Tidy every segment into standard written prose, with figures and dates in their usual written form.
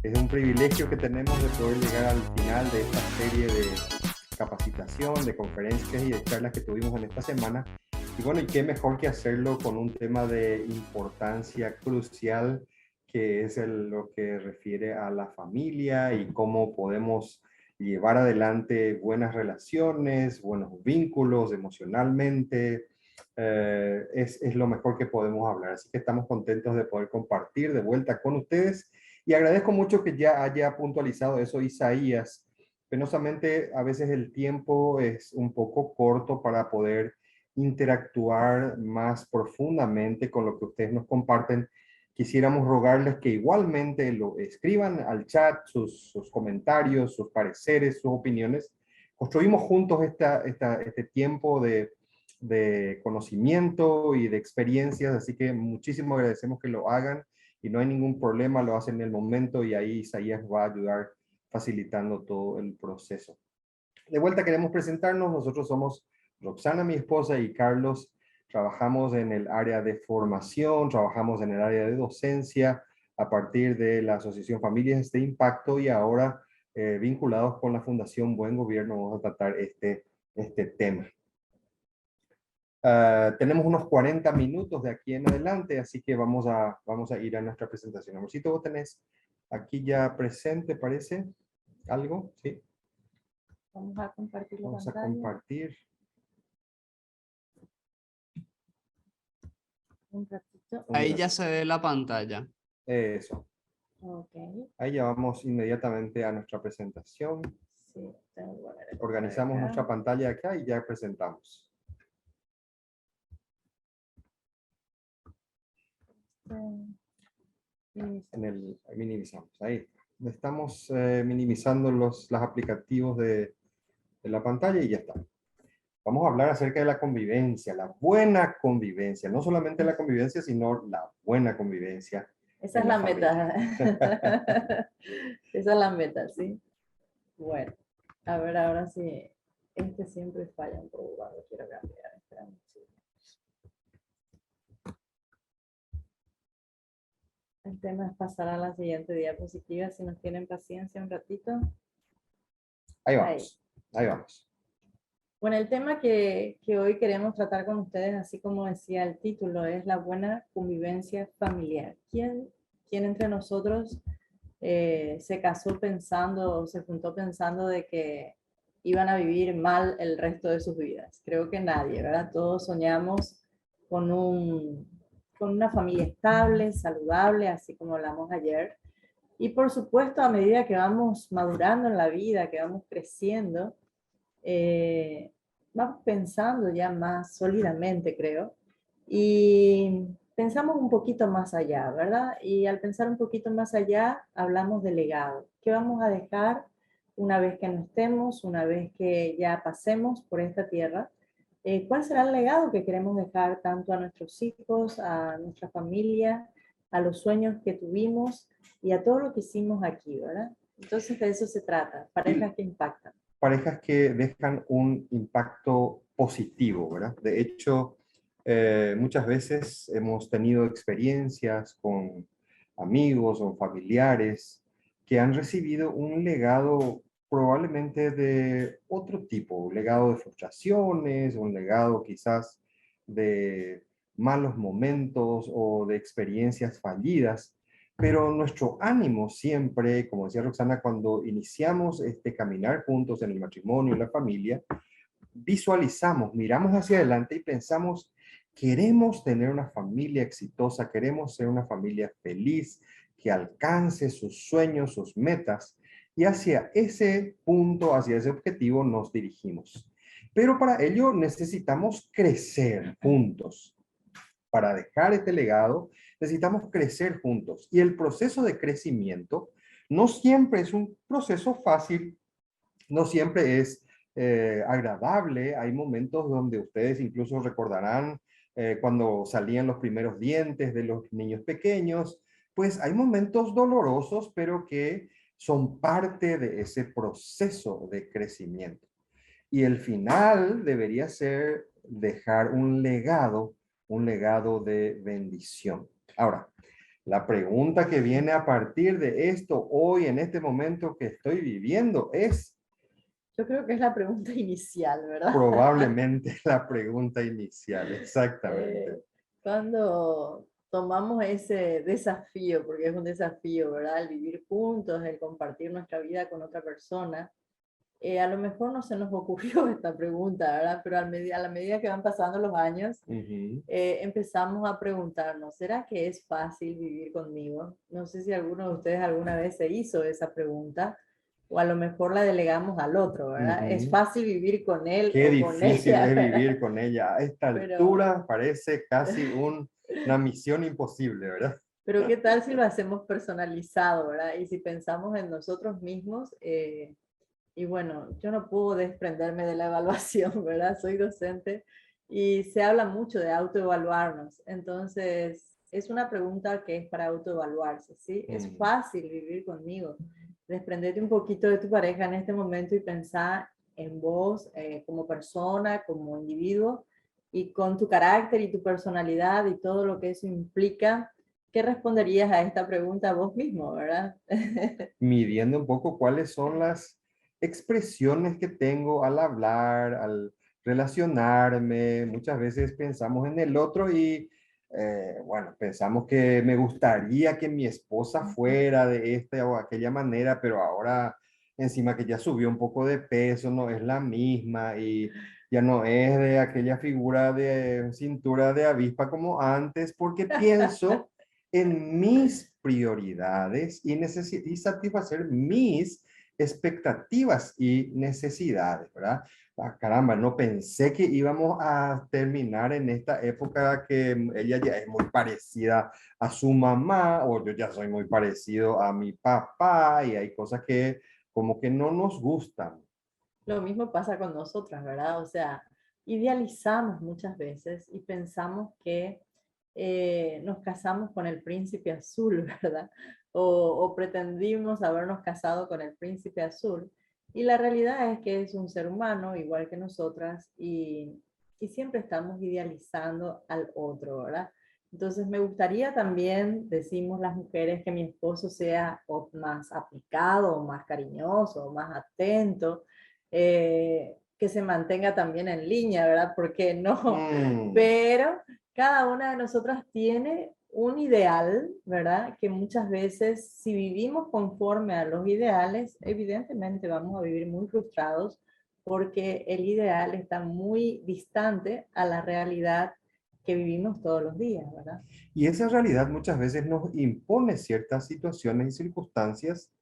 Es un privilegio que tenemos de poder llegar al final de esta serie de capacitación, de conferencias y de charlas que tuvimos en esta semana. Y bueno, y qué mejor que hacerlo con un tema de importancia crucial, que es lo que refiere a la familia y cómo podemos llevar adelante buenas relaciones, buenos vínculos emocionalmente. Es lo mejor que podemos hablar. Así que estamos contentos de poder compartir de vuelta con ustedes. Y agradezco mucho que ya haya puntualizado eso Isaías. Penosamente, a veces el tiempo es un poco corto para poder interactuar más profundamente con lo que ustedes nos comparten. Quisiéramos rogarles que igualmente lo escriban al chat, sus comentarios, sus pareceres, sus opiniones. Construimos juntos este tiempo de conocimiento y de experiencias, así que muchísimo agradecemos que lo hagan y no hay ningún problema, lo hacen en el momento y ahí Isaías va a ayudar facilitando todo el proceso. De vuelta queremos presentarnos, nosotros somos Roxana, mi esposa, y Carlos. Trabajamos en el área de formación, trabajamos en el área de docencia a partir de la Asociación Familias de Impacto y ahora vinculados con la Fundación Buen Gobierno vamos a tratar este tema. Tenemos unos 40 minutos de aquí en adelante, así que vamos a ir a nuestra presentación. Amorcito, vos tenés aquí ya presente, parece, algo, ¿sí? Vamos a compartir la Vamos pantalla. a compartir. Un ratito. Ahí ya se ve la pantalla. Eso. Ok. Ahí ya vamos inmediatamente a nuestra presentación. Sí, tengo que poner el Organizamos acá. nuestra pantalla acá y ya presentamos. Minimizamos. Ahí. Estamos minimizando los aplicativos de la pantalla y ya está. Vamos a hablar acerca de la convivencia, la buena convivencia. No solamente la convivencia, sino la buena convivencia. Esa es la meta. Esa es la meta, sí. Bueno, a ver ahora sí. Este siempre falla un poco cuando quiero cambiar. Espera un segundo. El tema es pasar a la siguiente diapositiva. Si nos tienen paciencia un ratito. Ahí vamos. Ahí vamos. Bueno, el tema que hoy queremos tratar con ustedes, así como decía el título, es la buena convivencia familiar. ¿Quién entre nosotros se casó pensando, se juntó pensando de que iban a vivir mal el resto de sus vidas? Creo que nadie, ¿verdad? Todos soñamos con una familia estable, saludable, así como hablamos ayer. Y por supuesto, a medida que vamos madurando en la vida, que vamos creciendo, vamos pensando ya más sólidamente, creo, y pensamos un poquito más allá, ¿verdad? Y al pensar un poquito más allá, hablamos de legado. ¿Qué vamos a dejar una vez que no estemos, una vez que ya pasemos por esta tierra? ¿Cuál será el legado que queremos dejar tanto a nuestros hijos, a nuestra familia, a los sueños que tuvimos y a todo lo que hicimos aquí, ¿verdad? Entonces de eso se trata, parejas que impactan. Parejas que dejan un impacto positivo, ¿verdad? De hecho, muchas veces hemos tenido experiencias con amigos o familiares que han recibido un legado probablemente de otro tipo, un legado de frustraciones, un legado quizás de malos momentos o de experiencias fallidas. Pero nuestro ánimo siempre, como decía Roxana, cuando iniciamos este caminar juntos en el matrimonio y la familia, visualizamos, miramos hacia adelante y pensamos, queremos tener una familia exitosa, queremos ser una familia feliz, que alcance sus sueños, sus metas, y hacia ese punto, hacia ese objetivo nos dirigimos. Pero para ello necesitamos crecer juntos. Para dejar este legado, necesitamos crecer juntos. Y el proceso de crecimiento no siempre es un proceso fácil, no siempre es agradable. Hay momentos donde ustedes incluso recordarán cuando salían los primeros dientes de los niños pequeños, pues hay momentos dolorosos, pero que son parte de ese proceso de crecimiento. Y el final debería ser dejar un legado de bendición. Ahora, La pregunta que viene a partir de esto, hoy, en este momento que estoy viviendo, es Yo creo que es la pregunta inicial, ¿verdad? probablemente la pregunta inicial, Eh, exactamente. cuando tomamos ese desafío, porque es un desafío, ¿verdad? El vivir juntos, el compartir nuestra vida con otra persona, a lo mejor no se nos ocurrió esta pregunta, ¿verdad? Pero a la medida que van pasando los años, Ujú. empezamos a preguntarnos, ¿será que es fácil vivir conmigo? No sé si alguno de ustedes alguna vez se hizo esa pregunta, o a lo mejor la delegamos al otro, ¿verdad? Es Ujú. fácil vivir con él Qué o con difícil ella, es ¿verdad? vivir con ella. A esta Pero altura parece casi una misión imposible, ¿verdad? Pero ¿qué tal si lo hacemos personalizado, ¿verdad? Y si pensamos en nosotros mismos, y bueno, yo no puedo desprenderme de la evaluación, ¿verdad? Soy docente y se habla mucho de autoevaluarnos. Entonces, es una pregunta que es para autoevaluarse, ¿sí? Es Mm. fácil vivir conmigo. Desprendete un poquito de tu pareja en este momento y pensar en vos como persona, como individuo, y con tu carácter y tu personalidad y todo lo que eso implica. ¿Qué responderías a esta pregunta vos mismo, verdad? Midiendo un poco cuáles son las expresiones que tengo al hablar, al relacionarme. Muchas veces pensamos en el otro y, bueno, pensamos que me gustaría que mi esposa fuera de esta o aquella manera, pero ahora encima que ya subió un poco de peso, no es la misma y ya no es de aquella figura de cintura de avispa como antes, porque pienso en mis prioridades y satisfacer mis expectativas y necesidades, ¿verdad? Ah, caramba, no pensé que íbamos a terminar en esta época que ella ya es muy parecida a su mamá o yo ya soy muy parecido a mi papá y hay cosas que como que no nos gustan. Lo mismo pasa con nosotras, ¿verdad? O sea, idealizamos muchas veces y pensamos que nos casamos con el príncipe azul, ¿verdad? O pretendimos habernos casado con el príncipe azul. Y la realidad es que es un ser humano igual que nosotras y siempre estamos idealizando al otro, ¿verdad? Entonces me gustaría también, decimos las mujeres, que mi esposo sea o más aplicado, o más cariñoso, o más atento, que se mantenga también en línea, ¿verdad? Porque no, Mm. pero cada una de nosotras tiene un ideal, ¿verdad? Que muchas veces, si vivimos conforme a los ideales, evidentemente vamos a vivir muy frustrados porque el ideal está muy distante a la realidad que vivimos todos los días, ¿verdad? Y esa realidad muchas veces nos impone ciertas situaciones y circunstancias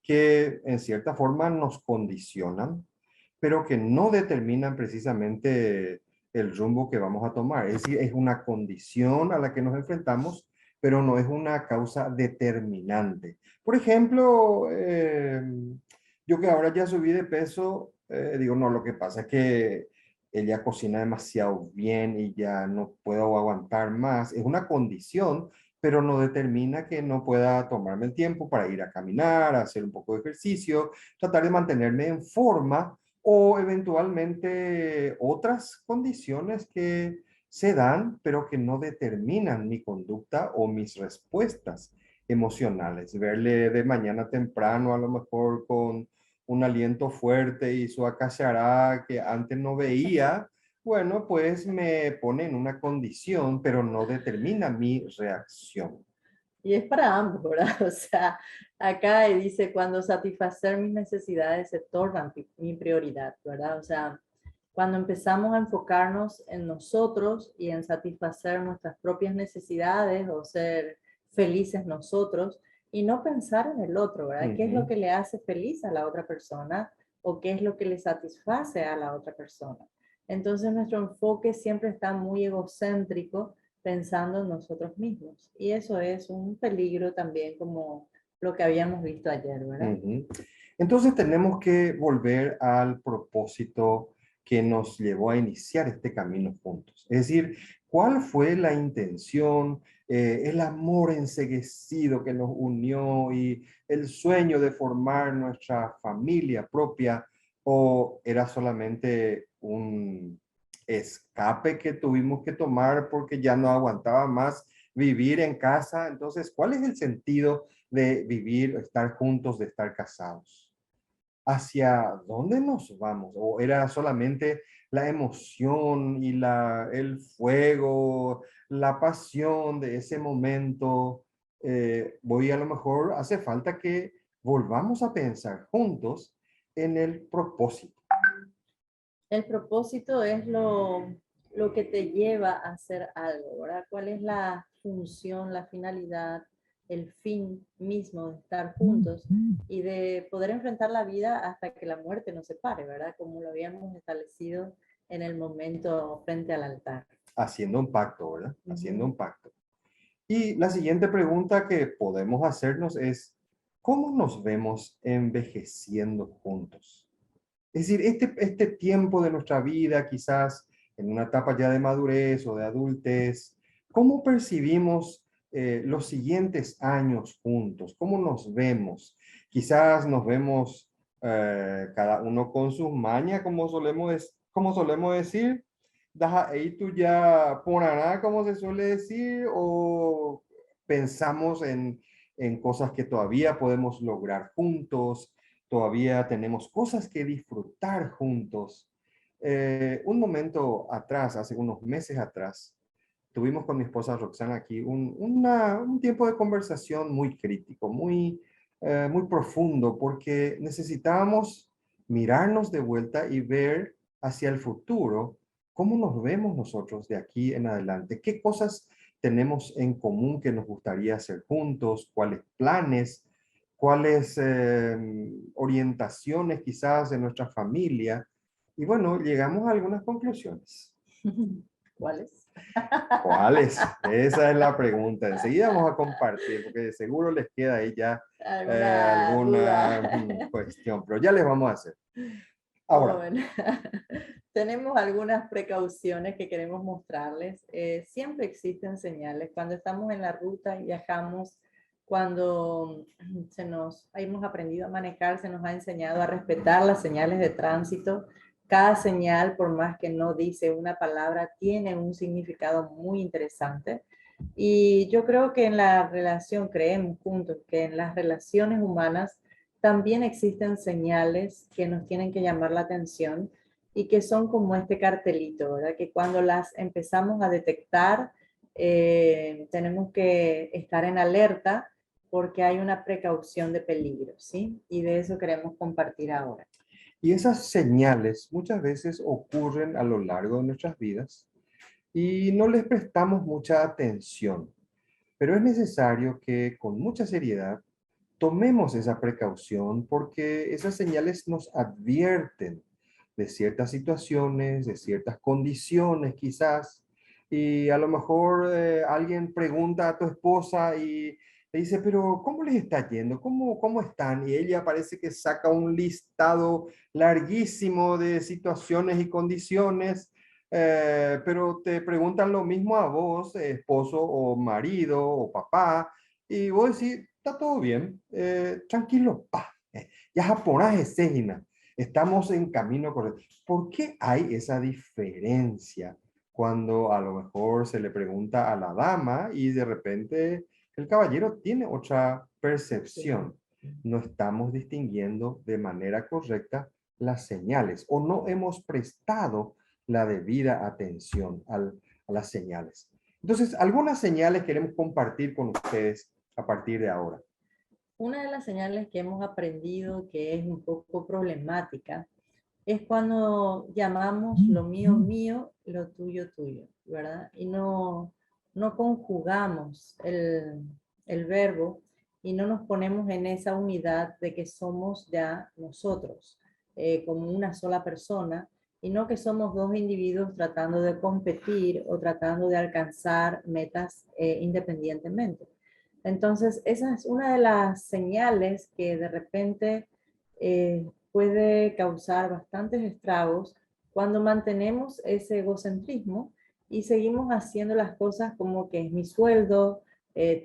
que en cierta forma nos condicionan, pero que no determinan precisamente el rumbo que vamos a tomar. Es decir, es una condición a la que nos enfrentamos, pero no es una causa determinante. Por ejemplo, yo que ahora ya subí de peso, digo, no, lo que pasa es que ella cocina demasiado bien y ya no puedo aguantar más. Es una condición, pero no determina que no pueda tomarme el tiempo para ir a caminar, a hacer un poco de ejercicio, tratar de mantenerme en forma o eventualmente otras condiciones que se dan, pero que no determinan mi conducta o mis respuestas emocionales. Verle de mañana temprano, a lo mejor con un aliento fuerte y su acachará que antes no veía, bueno, pues me pone en una condición, pero no determina mi reacción. Y es para ambos, ¿verdad? O sea, acá dice, cuando satisfacer mis necesidades se tornan mi prioridad, ¿verdad? O sea, cuando empezamos a enfocarnos en nosotros y en satisfacer nuestras propias necesidades o ser felices nosotros y no pensar en el otro, ¿verdad? ¿Qué es lo Ujú. que le hace feliz a la otra persona o qué es lo que le satisface a la otra persona? Entonces nuestro enfoque siempre está muy egocéntrico pensando en nosotros mismos. Y eso es un peligro también como lo que habíamos visto ayer, ¿verdad? Ujú. Entonces tenemos que volver al propósito que nos llevó a iniciar este camino juntos. Es decir, ¿cuál fue la intención, el amor enceguecido que nos unió y el sueño de formar nuestra familia propia? ¿O era solamente un escape que tuvimos que tomar porque ya no aguantaba más vivir en casa. Entonces, ¿cuál es el sentido de vivir, estar juntos, de estar casados? ¿Hacia dónde nos vamos? ¿O era solamente la emoción y el fuego, la pasión de ese momento? Voy a lo mejor, hace falta que volvamos a pensar juntos en el propósito. El propósito es lo que te lleva a hacer algo, ¿verdad? ¿Cuál es la función, la finalidad, el fin mismo de estar juntos y de poder enfrentar la vida hasta que la muerte nos separe, ¿verdad? Como lo habíamos establecido en el momento frente al altar. Haciendo un pacto, ¿verdad? Haciendo un pacto. Y la siguiente pregunta que podemos hacernos es, ¿cómo nos vemos envejeciendo juntos? Es decir, este tiempo de nuestra vida, quizás en una etapa ya de madurez o de adultez, ¿cómo percibimos los siguientes años juntos? ¿Cómo nos vemos? Quizás nos vemos cada uno con sus mañas, como solemos decir. Deja ahí tú ya nada, como se suele decir, o pensamos en cosas que todavía podemos lograr juntos, todavía tenemos cosas que disfrutar juntos. Un momento atrás, hace unos meses atrás, tuvimos con mi esposa Roxana aquí un tiempo de conversación muy crítico, muy profundo, porque necesitábamos mirarnos de vuelta y ver hacia el futuro cómo nos vemos nosotros de aquí en adelante, qué cosas tenemos en común que nos gustaría hacer juntos, cuáles planes, cuáles orientaciones quizás de nuestra familia. Y bueno, llegamos a algunas conclusiones. ¿Cuáles? ¿Cuáles? Esa es la pregunta. Enseguida vamos a compartir, porque de seguro les queda ahí ya alguna cuestión, pero ya les vamos a hacer. Ahora, Bueno, tenemos algunas precauciones que queremos mostrarles. Siempre existen señales. Cuando estamos en la ruta y viajamos, cuando hemos aprendido a manejar, se nos ha enseñado a respetar las señales de tránsito. Cada señal, por más que no dice una palabra, tiene un significado muy interesante. Y yo creo que en la relación, creemos juntos, que en las relaciones humanas también existen señales que nos tienen que llamar la atención y que son como este cartelito, ¿verdad? Que cuando las empezamos a detectar, tenemos que estar en alerta porque hay una precaución de peligro, ¿sí? Y de eso queremos compartir ahora. y esas señales muchas veces ocurren a lo largo de nuestras vidas y no les prestamos mucha atención, pero es necesario que con mucha seriedad tomemos esa precaución porque esas señales nos advierten de ciertas situaciones, de ciertas condiciones quizás, y a lo mejor alguien pregunta a tu esposa y le dice, pero ¿cómo les está yendo? ¿Cómo están? Y ella parece que saca un listado larguísimo de situaciones y condiciones, pero te preguntan lo mismo a vos, esposo o marido o papá, y vos decís, está todo bien, tranquilo, pa, ya japonés es estamos en camino correcto. ¿Por qué hay esa diferencia cuando a lo mejor se le pregunta a la dama y de repente el caballero tiene otra percepción? No estamos distinguiendo de manera correcta las señales o no hemos prestado la debida atención a las señales. Entonces, algunas señales queremos compartir con ustedes a partir de ahora. Una de las señales que hemos aprendido que es un poco problemática es cuando llamamos lo mío mío, lo tuyo tuyo, ¿verdad? Y no conjugamos el verbo y no nos ponemos en esa unidad de que somos ya nosotros, como una sola persona, y no que somos dos individuos tratando de competir o tratando de alcanzar metas independientemente. Entonces, esa es una de las señales que de repente puede causar bastantes estragos cuando mantenemos ese egocentrismo y seguimos haciendo las cosas como que es mi sueldo,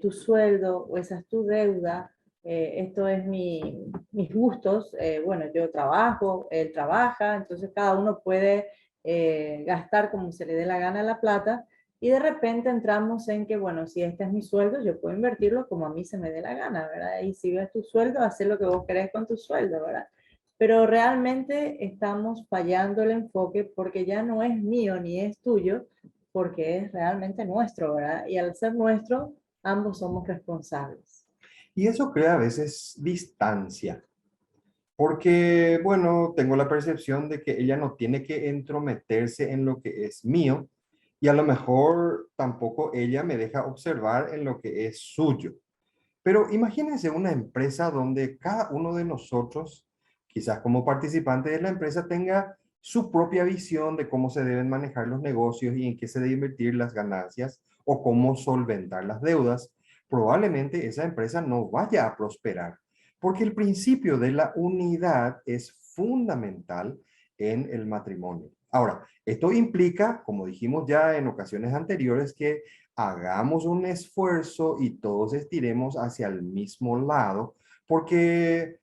tu sueldo, o esa es tu deuda, esto es mis gustos, bueno, yo trabajo, él trabaja, entonces cada uno puede gastar como se le dé la gana la plata Y de repente entramos en que, bueno, si este es mi sueldo, yo puedo invertirlo como a mí se me dé la gana, ¿verdad? Y si ves tu sueldo, haz lo que vos querés con tu sueldo, ¿verdad? Pero realmente estamos fallando el enfoque porque ya no es mío ni es tuyo, porque es realmente nuestro, ¿verdad? Y al ser nuestro, ambos somos responsables. Y eso crea a veces distancia, porque, bueno, tengo la percepción de que ella no tiene que entrometerse en lo que es mío y a lo mejor tampoco ella me deja observar en lo que es suyo. Pero imagínense una empresa donde cada uno de nosotros, quizás como participante de la empresa, tenga su propia visión de cómo se deben manejar los negocios y en qué se deben invertir las ganancias o cómo solventar las deudas. Probablemente esa empresa no vaya a prosperar, porque el principio de la unidad es fundamental en el matrimonio. Ahora, esto implica, como dijimos ya en ocasiones anteriores, que hagamos un esfuerzo y todos estiremos hacia el mismo lado, porque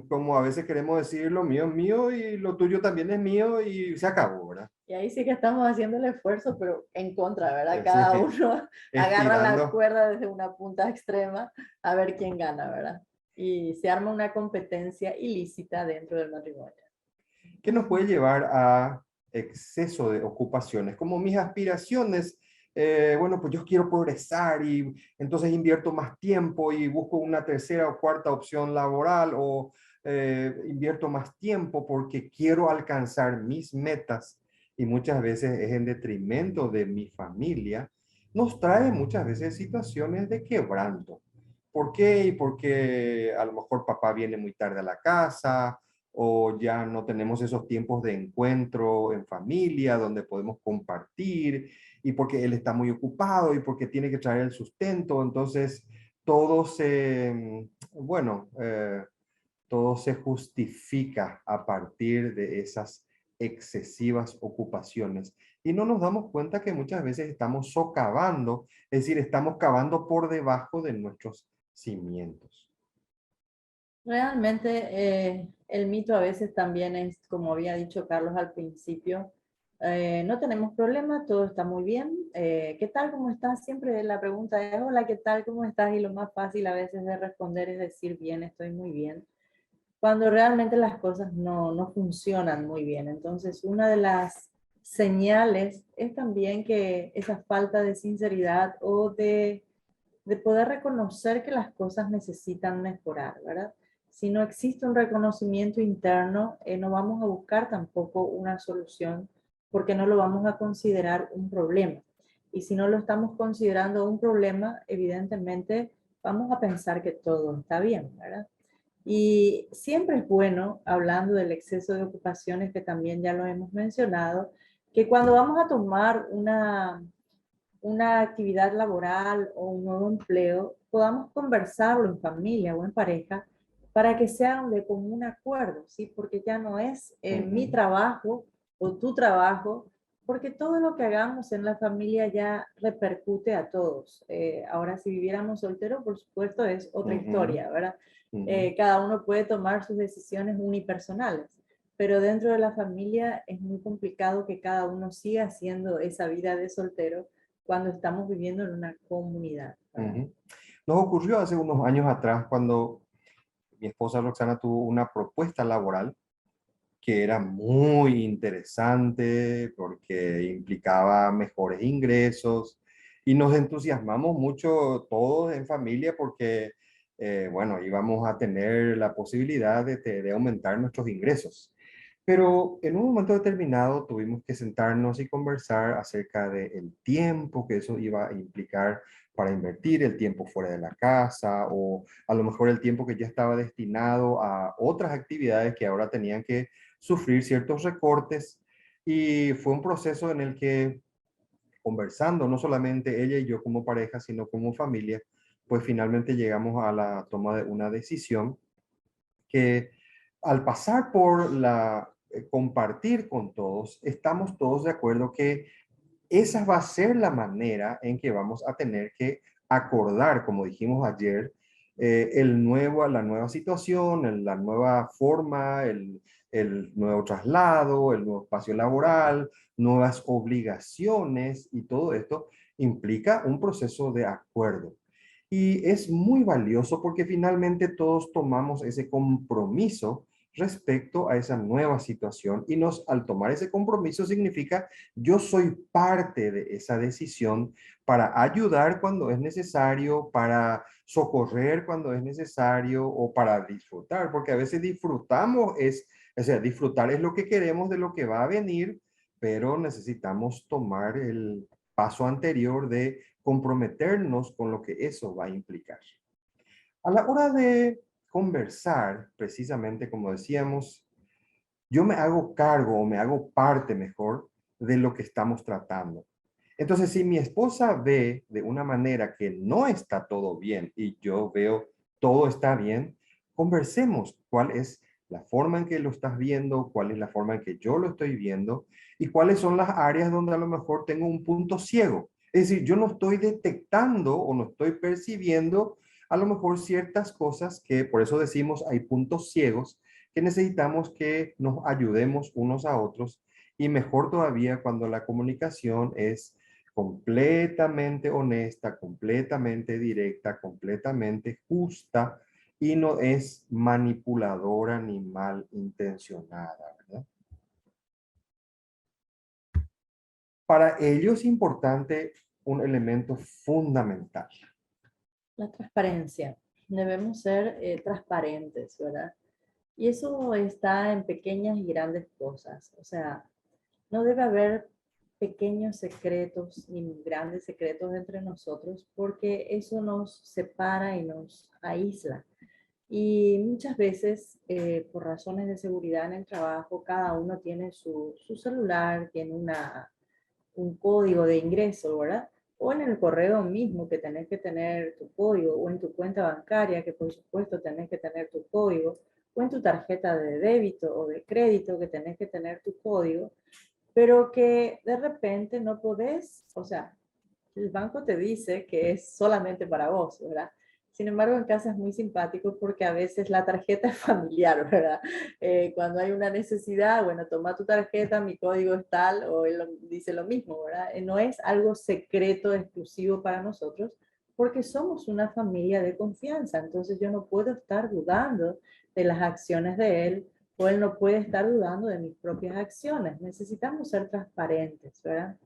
como a veces queremos decir, lo mío es mío y lo tuyo también es mío y se acabó, ¿verdad? Y ahí sí que estamos haciendo el esfuerzo, pero en contra, ¿verdad? Sí, Cada uno agarra la estirando. cuerda desde una punta extrema a ver quién gana, ¿verdad? Y se arma una competencia ilícita dentro del matrimonio. Que nos puede llevar a exceso de ocupaciones, como mis aspiraciones. Bueno, pues yo quiero progresar y entonces invierto más tiempo y busco una tercera o cuarta opción laboral o invierto más tiempo porque quiero alcanzar mis metas y muchas veces es en detrimento de mi familia, nos trae muchas veces situaciones de quebranto. ¿Por qué? Y porque a lo mejor papá viene muy tarde a la casa, o ya no tenemos esos tiempos de encuentro en familia donde podemos compartir y porque él está muy ocupado y porque tiene que traer el sustento, entonces todo se, bueno, todo se justifica a partir de esas excesivas ocupaciones y no nos damos cuenta que muchas veces estamos socavando, es decir, estamos cavando por debajo de nuestros cimientos. Realmente el mito a veces también es, como había dicho Carlos al principio, no tenemos problema, todo está muy bien. ¿Qué tal? ¿Cómo estás? Siempre la pregunta es, hola, ¿qué tal? ¿Cómo estás? Y lo más fácil a veces de responder es decir, bien, estoy muy bien, cuando realmente las cosas no funcionan muy bien. Entonces, una de las señales es también que esa falta de sinceridad o de poder reconocer que las cosas necesitan mejorar, ¿verdad? Si no existe un reconocimiento interno, no vamos a buscar tampoco una solución porque no lo vamos a considerar un problema. Y si no lo estamos considerando un problema, evidentemente vamos a pensar que todo está bien, ¿verdad? Y siempre es bueno, hablando del exceso de ocupaciones, que también ya lo hemos mencionado, que cuando vamos a tomar una actividad laboral o un nuevo empleo, podamos conversarlo en familia o en pareja para que sean de común acuerdo, ¿sí? Porque ya no es mi trabajo o tu trabajo, porque todo lo que hagamos en la familia ya repercute a todos. Ahora, si viviéramos solteros, por supuesto, es otra historia, ¿verdad? Cada uno puede tomar sus decisiones unipersonales, pero dentro de la familia es muy complicado que cada uno siga haciendo esa vida de soltero cuando estamos viviendo en una comunidad, ¿verdad? Nos ocurrió hace unos años atrás cuando mi esposa Roxana tuvo una propuesta laboral que era muy interesante porque implicaba mejores ingresos y nos entusiasmamos mucho todos en familia porque, bueno, íbamos a tener la posibilidad de aumentar nuestros ingresos. Pero en un momento determinado tuvimos que sentarnos y conversar acerca del tiempo que eso iba a implicar para invertir, el tiempo fuera de la casa o a lo mejor el tiempo que ya estaba destinado a otras actividades que ahora tenían que sufrir ciertos recortes. Y fue un proceso en el que conversando, no solamente ella y yo como pareja, sino como familia, pues finalmente llegamos a la toma de una decisión que al pasar por la compartir con todos, estamos todos de acuerdo que esa va a ser la manera en que vamos a tener que acordar, como dijimos ayer, la nueva situación, la nueva forma, el nuevo traslado, el nuevo espacio laboral, nuevas obligaciones y todo esto implica un proceso de acuerdo. Y es muy valioso porque finalmente todos tomamos ese compromiso respecto a esa nueva situación y al tomar ese compromiso significa yo soy parte de esa decisión para ayudar cuando es necesario, para socorrer cuando es necesario o para disfrutar, porque a veces o sea, disfrutar es lo que queremos de lo que va a venir, pero necesitamos tomar el paso anterior de comprometernos con lo que eso va a implicar. A la hora de conversar, precisamente como decíamos, yo me hago cargo o me hago parte mejor de lo que estamos tratando. Entonces, si mi esposa ve de una manera que no está todo bien y yo veo todo está bien, conversemos cuál es la forma en que lo estás viendo, cuál es la forma en que yo lo estoy viendo y cuáles son las áreas donde a lo mejor tengo un punto ciego. Es decir, yo no estoy detectando o no estoy percibiendo a lo mejor ciertas cosas que, por eso decimos, hay puntos ciegos que necesitamos que nos ayudemos unos a otros y mejor todavía cuando la comunicación es completamente honesta, completamente directa, completamente justa y no es manipuladora ni malintencionada, ¿verdad? Para ello es importante un elemento fundamental. La transparencia. Debemos ser transparentes, ¿verdad? Y eso está en pequeñas y grandes cosas. O sea, no debe haber pequeños secretos ni grandes secretos entre nosotros porque eso nos separa y nos aísla. Y muchas veces, por razones de seguridad en el trabajo, cada uno tiene su celular, tiene un código de ingreso, ¿verdad? O en el correo mismo que tenés que tener tu código, o en tu cuenta bancaria que por supuesto tenés que tener tu código, o en tu tarjeta de débito o de crédito que tenés que tener tu código, pero que de repente no podés, o sea, el banco te dice que es solamente para vos, ¿verdad? Sin embargo, en casa es muy simpático porque a veces la tarjeta es familiar, ¿verdad? Cuando hay una necesidad, bueno, toma tu tarjeta, mi código es tal, o él dice lo mismo, ¿verdad? No es algo secreto, exclusivo para nosotros, porque somos una familia de confianza. Entonces yo no puedo estar dudando de las acciones de él, o él no puede estar dudando de mis propias acciones. Necesitamos ser transparentes, ¿verdad?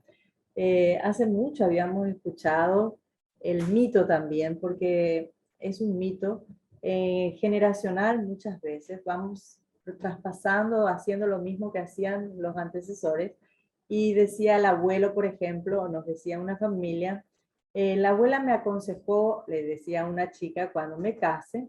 Hace mucho habíamos escuchado el mito también, porque es un mito generacional muchas veces. Vamos traspasando, haciendo lo mismo que hacían los antecesores. Y decía el abuelo, por ejemplo, o nos decía una familia, la abuela me aconsejó, le decía a una chica cuando me case,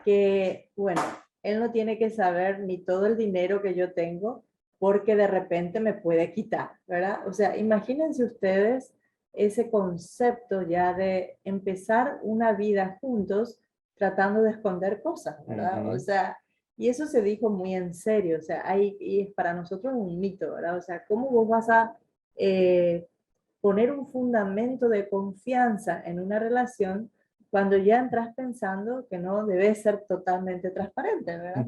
que, bueno, él no tiene que saber ni todo el dinero que yo tengo, porque de repente me puede quitar, ¿verdad? O sea, imagínense ustedes ese concepto ya de empezar una vida juntos tratando de esconder cosas, ¿verdad? O sea, y eso se dijo muy en serio, o sea, y es para nosotros un mito, ¿verdad? O sea, ¿cómo vos vas a poner un fundamento de confianza en una relación cuando ya entras pensando que no debes ser totalmente transparente, ¿verdad?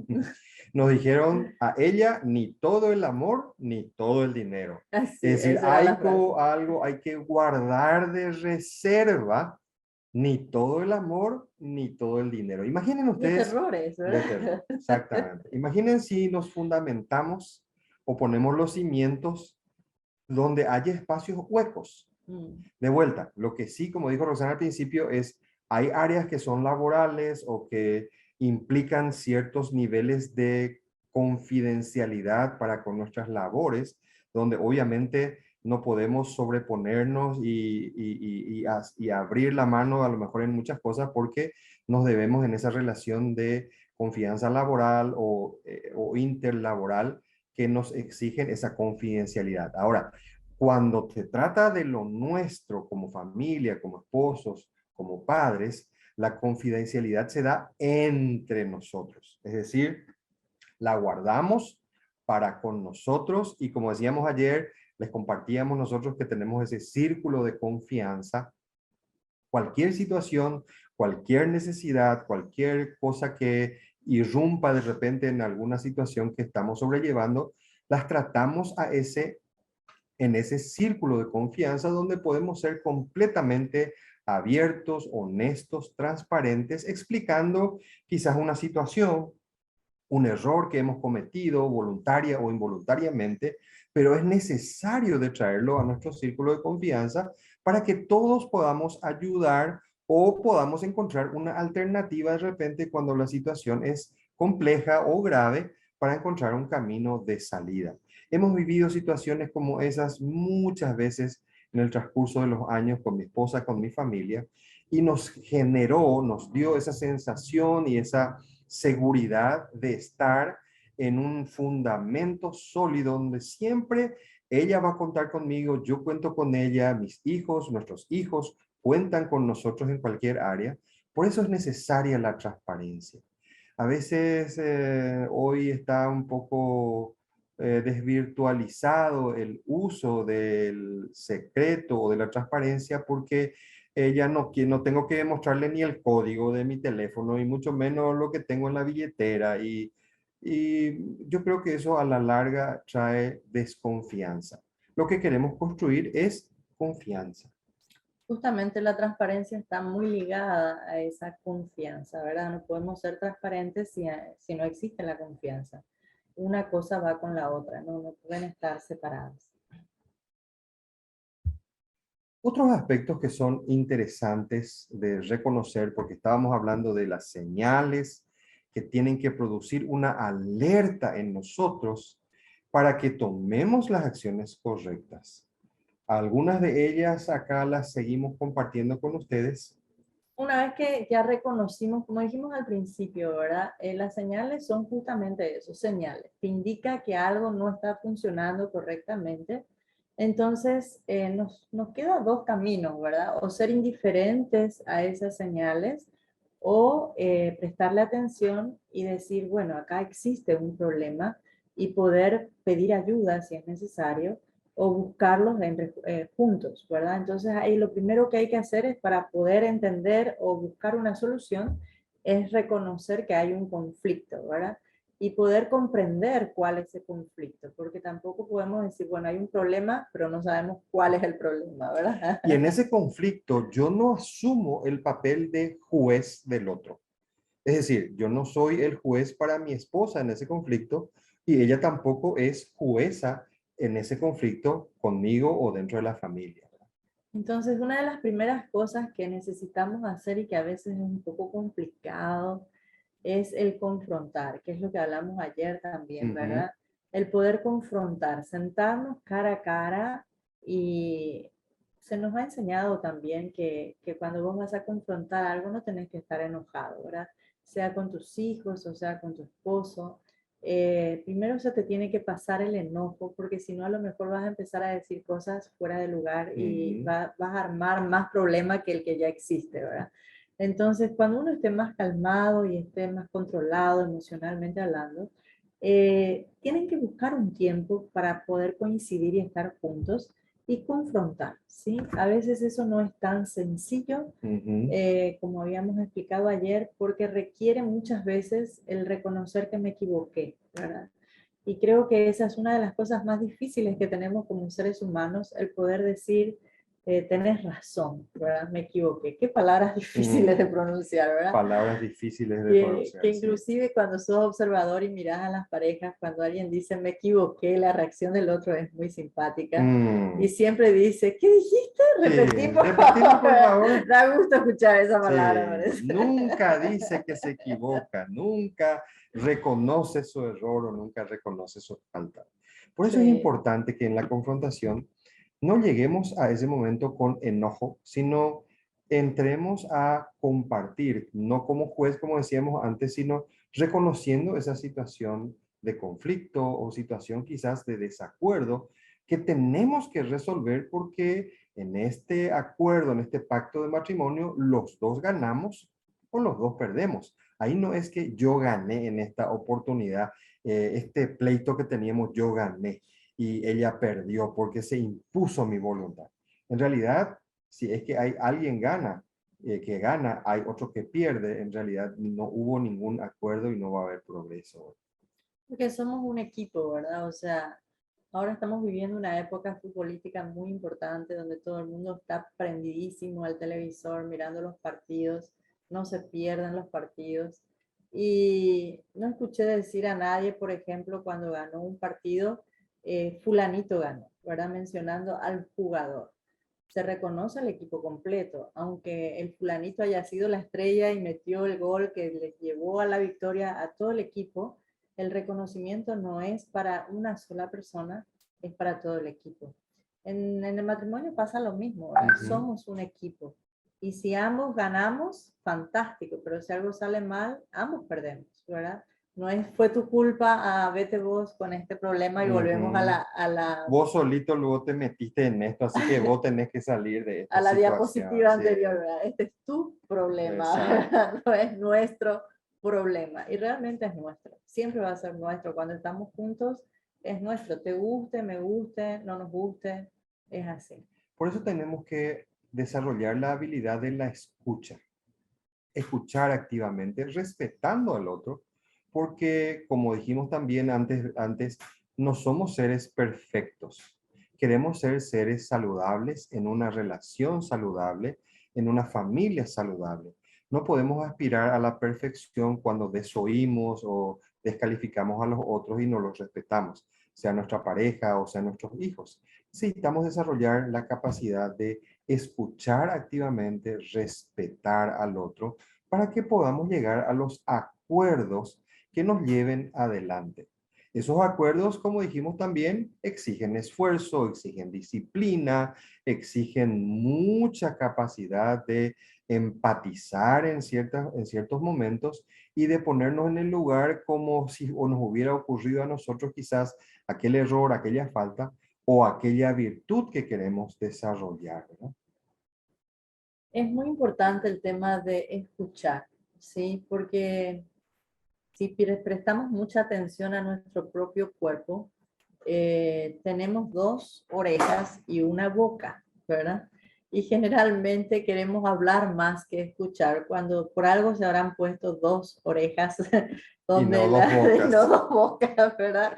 Nos dijeron a ella ni todo el amor ni todo el dinero. Así, Es decir, esa era la frase. algo hay que guardar de reserva, ni todo el amor ni todo el dinero. Imaginen De ustedes terrores, de ¿verdad? terror, exactamente. Imaginen si nos fundamentamos o ponemos los cimientos donde haya espacios huecos. Mm, De vuelta, lo que sí, como dijo Roxana al principio, es hay áreas que son laborales o que implican ciertos niveles de confidencialidad para con nuestras labores, donde obviamente no podemos sobreponernos y abrir la mano a lo mejor en muchas cosas porque nos debemos en esa relación de confianza laboral o interlaboral que nos exigen esa confidencialidad. Ahora, cuando se trata de lo nuestro como familia, como esposos, como padres, la confidencialidad se da entre nosotros. Es decir, la guardamos para con nosotros y como decíamos ayer, les compartíamos nosotros que tenemos ese círculo de confianza. Cualquier situación, cualquier necesidad, cualquier cosa que irrumpa de repente en alguna situación que estamos sobrellevando, las tratamos en ese círculo de confianza donde podemos ser completamente abiertos, honestos, transparentes, explicando quizás una situación, un error que hemos cometido voluntaria o involuntariamente, pero es necesario de traerlo a nuestro círculo de confianza para que todos podamos ayudar o podamos encontrar una alternativa de repente cuando la situación es compleja o grave para encontrar un camino de salida. Hemos vivido situaciones como esas muchas veces en el transcurso de los años con mi esposa, con mi familia, y nos generó, nos dio esa sensación y esa seguridad de estar en un fundamento sólido donde siempre ella va a contar conmigo, yo cuento con ella, mis hijos, nuestros hijos cuentan con nosotros en cualquier área. Por eso es necesaria la transparencia. A veces hoy está un poco desvirtualizado el uso del secreto o de la transparencia porque ya no tengo que demostrarle ni el código de mi teléfono y mucho menos lo que tengo en la billetera y yo creo que eso a la larga trae desconfianza. Lo que queremos construir es confianza. Justamente la transparencia está muy ligada a esa confianza, ¿verdad? No podemos ser transparentes si no existe la confianza. Una cosa va con la otra, no pueden estar separadas. Otros aspectos que son interesantes de reconocer, porque estábamos hablando de las señales que tienen que producir una alerta en nosotros para que tomemos las acciones correctas. Algunas de ellas acá las seguimos compartiendo con ustedes. Una vez que ya reconocimos, como dijimos al principio, ¿verdad? Las señales son justamente eso, señales, que indica que algo no está funcionando correctamente. Entonces, nos quedan dos caminos, ¿verdad? O ser indiferentes a esas señales o prestarle atención y decir, bueno, acá existe un problema y poder pedir ayuda si es necesario o buscarlos juntos, ¿verdad? Entonces ahí lo primero que hay que hacer es para poder entender o buscar una solución es reconocer que hay un conflicto, ¿verdad? Y poder comprender cuál es ese conflicto, porque tampoco podemos decir, bueno, hay un problema, pero no sabemos cuál es el problema, ¿verdad? Y en ese conflicto yo no asumo el papel de juez del otro. Es decir, yo no soy el juez para mi esposa en ese conflicto y ella tampoco es jueza en ese conflicto conmigo o dentro de la familia. Entonces, una de las primeras cosas que necesitamos hacer y que a veces es un poco complicado es el confrontar, que es lo que hablamos ayer también, Ujú. ¿verdad? El poder confrontar, sentarnos cara a cara y se nos ha enseñado también que cuando vos vas a confrontar algo no tenés que estar enojado, ¿verdad? Sea con tus hijos o sea con tu esposo. Primero se te tiene que pasar el enojo porque si no a lo mejor vas a empezar a decir cosas fuera de lugar y Ujú. vas a armar más problema que el que ya existe, ¿verdad? Entonces, cuando uno esté más calmado y esté más controlado emocionalmente hablando, tienen que buscar un tiempo para poder coincidir y estar juntos y confrontar, ¿sí? A veces eso no es tan sencillo, Ujú. como habíamos explicado ayer, porque requiere muchas veces el reconocer que me equivoqué, ¿verdad? Y creo que esa es una de las cosas más difíciles que tenemos como seres humanos, el poder decir, tenés razón, ¿verdad? Me equivoqué. Qué palabras difíciles de Mm. pronunciar, ¿verdad? Palabras difíciles de Que pronunciar, sí. inclusive cuando sos observador y miras a las parejas, cuando alguien dice me equivoqué, la reacción del otro es muy simpática. Y Mm. siempre dice, ¿qué dijiste? Sí, Repetí, por repetime por favor. favor. Da gusto escuchar esa Sí, palabra, parece. nunca dice que se equivoca, nunca reconoce su error o nunca reconoce su falta. Por eso es Sí. importante que en la confrontación no lleguemos a ese momento con enojo, sino entremos a compartir, no como juez, como decíamos antes, sino reconociendo esa situación de conflicto o situación quizás de desacuerdo que tenemos que resolver porque en este acuerdo, en este pacto de matrimonio, los dos ganamos o los dos perdemos. Ahí no es que yo gané en esta oportunidad, este pleito que teníamos, yo gané y ella perdió porque se impuso mi voluntad. En realidad, si es que hay alguien gana, que gana, hay otro que pierde, en realidad no hubo ningún acuerdo y no va a haber progreso. Porque somos un equipo, ¿verdad? O sea, ahora estamos viviendo una época futbolística muy importante donde todo el mundo está prendidísimo al televisor, mirando los partidos, no se pierden los partidos. Y no escuché decir a nadie, por ejemplo, cuando ganó un partido, fulanito ganó, ¿verdad? Mencionando al jugador. Se reconoce al equipo completo, aunque el fulanito haya sido la estrella y metió el gol que les llevó a la victoria a todo el equipo. El reconocimiento no es para una sola persona, es para todo el equipo. En el matrimonio pasa lo mismo, ¿verdad? Somos un equipo. Y si ambos ganamos, fantástico, pero si algo sale mal, ambos perdemos, ¿verdad? No es, fue tu culpa, vete vos con este problema y volvemos a la Vos solito luego te metiste en esto, así que vos tenés que salir de esta a la situación. diapositiva Sí. anterior, ¿verdad? Este es tu problema, ¿verdad? No es nuestro problema. Y realmente es nuestro. Siempre va a ser nuestro. Cuando estamos juntos, es nuestro. Te guste, me guste, no nos guste, es así. Por eso tenemos que desarrollar la habilidad de la escucha. Escuchar activamente, respetando al otro, porque como dijimos también antes, no somos seres perfectos. Queremos ser seres saludables en una relación saludable, en una familia saludable. No podemos aspirar a la perfección cuando desoímos o descalificamos a los otros y no los respetamos, sea nuestra pareja o sea nuestros hijos. Necesitamos desarrollar la capacidad de escuchar activamente, respetar al otro, para que podamos llegar a los acuerdos que nos lleven adelante. Esos acuerdos, como dijimos también, exigen esfuerzo, exigen disciplina, exigen mucha capacidad de empatizar en ciertos momentos y de ponernos en el lugar como si nos hubiera ocurrido a nosotros quizás aquel error, aquella falta o aquella virtud que queremos desarrollar, ¿no? Es muy importante el tema de escuchar, ¿sí? Porque si prestamos mucha atención a nuestro propio cuerpo, tenemos dos orejas y una boca, ¿verdad? Y generalmente queremos hablar más que escuchar, cuando por algo se habrán puesto dos orejas donde Y no dos bocas, ¿verdad?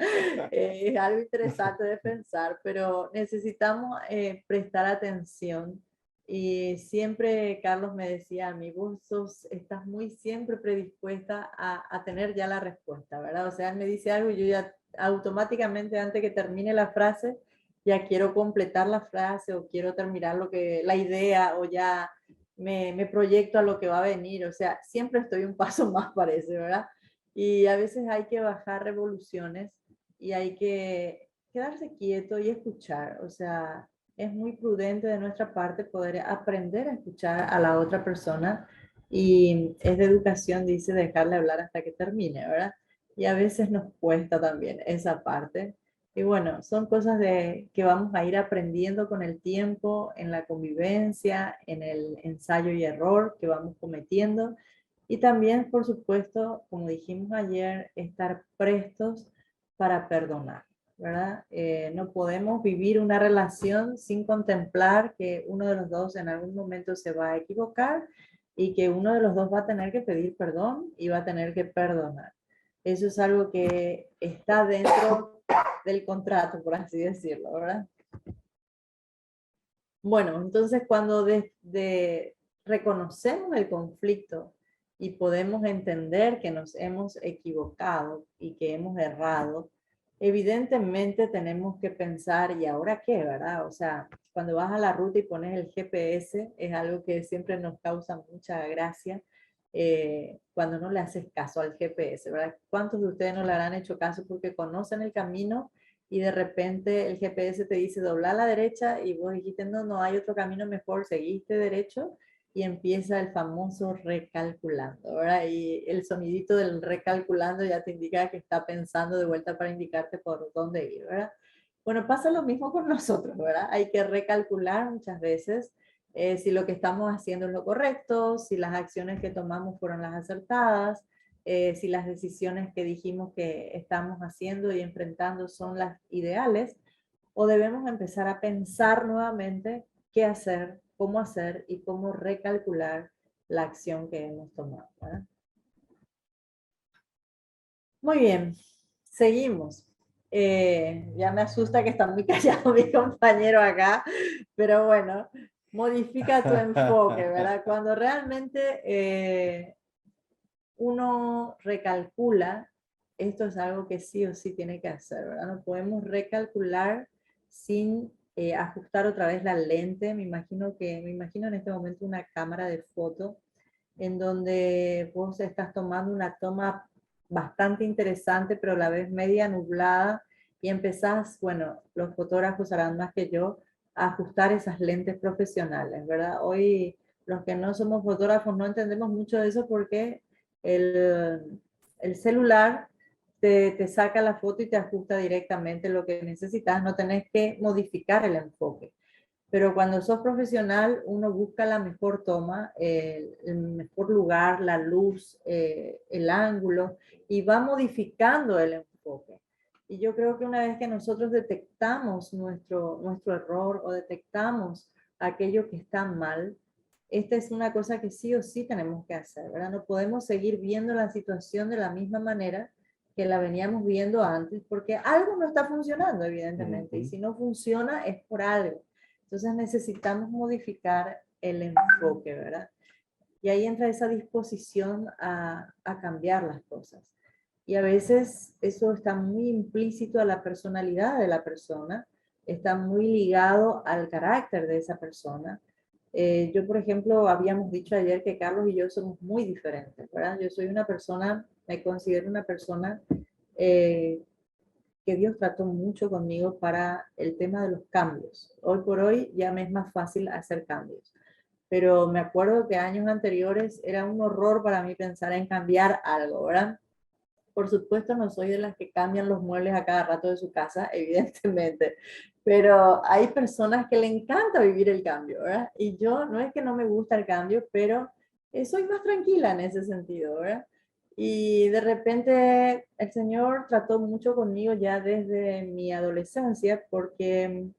Es algo interesante de pensar, pero necesitamos prestar atención. Y siempre Carlos me decía a mí, vos estás muy siempre predispuesta a tener ya la respuesta, ¿verdad? O sea, él me dice algo y yo ya automáticamente antes que termine la frase, ya quiero completar la frase o quiero terminar la idea o ya me proyecto a lo que va a venir. O sea, siempre estoy un paso más, parece, ¿verdad? Y a veces hay que bajar revoluciones y hay que quedarse quieto y escuchar. O sea, es muy prudente de nuestra parte poder aprender a escuchar a la otra persona y es de educación, dice, dejarle hablar hasta que termine, ¿verdad? Y a veces nos cuesta también esa parte. Y bueno, son cosas que vamos a ir aprendiendo con el tiempo, en la convivencia, en el ensayo y error que vamos cometiendo. Y también, por supuesto, como dijimos ayer, estar prestos para perdonar, ¿verdad? No podemos vivir una relación sin contemplar que uno de los dos en algún momento se va a equivocar y que uno de los dos va a tener que pedir perdón y va a tener que perdonar. Eso es algo que está dentro del contrato, por así decirlo, ¿verdad? Bueno, entonces cuando reconocemos el conflicto y podemos entender que nos hemos equivocado y que hemos errado, evidentemente tenemos que pensar, ¿y ahora qué, verdad? O sea, cuando vas a la ruta y pones el GPS, es algo que siempre nos causa mucha gracia, cuando no le haces caso al GPS, ¿verdad? ¿Cuántos de ustedes no le habrán hecho caso porque conocen el camino y de repente el GPS te dice doblar a la derecha y vos dijiste, no, no hay otro camino mejor, seguiste derecho y empieza el famoso recalculando, ¿verdad? Y el sonidito del recalculando ya te indica que está pensando de vuelta para indicarte por dónde ir, ¿verdad? Bueno, pasa lo mismo con nosotros, ¿verdad? Hay que recalcular muchas veces si lo que estamos haciendo es lo correcto, si las acciones que tomamos fueron las acertadas, si las decisiones que dijimos que estamos haciendo y enfrentando son las ideales, o debemos empezar a pensar nuevamente qué hacer y cómo recalcular la acción que hemos tomado, ¿verdad? Muy bien, seguimos. Ya me asusta que están muy callados mis compañeros acá, pero bueno, modifica tu enfoque, ¿verdad? Cuando realmente uno recalcula, esto es algo que sí o sí tiene que hacer, ¿verdad? No podemos recalcular sin ajustar otra vez la lente. Me imagino en este momento una cámara de foto en donde vos estás tomando una toma bastante interesante, pero a la vez media nublada, y empezás, bueno, los fotógrafos harán más que yo, a ajustar esas lentes profesionales, ¿verdad? Hoy los que no somos fotógrafos no entendemos mucho de eso porque el celular te saca la foto y te ajusta directamente lo que necesitas, no tenés que modificar el enfoque. Pero cuando sos profesional, uno busca la mejor toma, el mejor lugar, la luz, el ángulo, y va modificando el enfoque. Y yo creo que una vez que nosotros detectamos nuestro error o detectamos aquello que está mal, esta es una cosa que sí o sí tenemos que hacer, ¿verdad? No podemos seguir viendo la situación de la misma manera que la veníamos viendo antes, porque algo no está funcionando, evidentemente, y si no funciona es por algo. Entonces necesitamos modificar el enfoque, ¿verdad? Y ahí entra esa disposición a cambiar las cosas. Y a veces eso está muy implícito a la personalidad de la persona, está muy ligado al carácter de esa persona. Yo, por ejemplo, habíamos dicho ayer que Carlos y yo somos muy diferentes, ¿verdad? Yo soy una persona, me considero una persona eh, que Dios trató mucho conmigo para el tema de los cambios. Hoy por hoy ya me es más fácil hacer cambios, pero me acuerdo que años anteriores era un horror para mí pensar en cambiar algo, ¿verdad? Por supuesto no soy de las que cambian los muebles a cada rato de su casa, evidentemente, pero hay personas que le encanta vivir el cambio, ¿verdad? Y yo no es que no me gusta el cambio, pero soy más tranquila en ese sentido, ¿verdad? Y de repente el Señor trató mucho conmigo ya desde mi adolescencia porque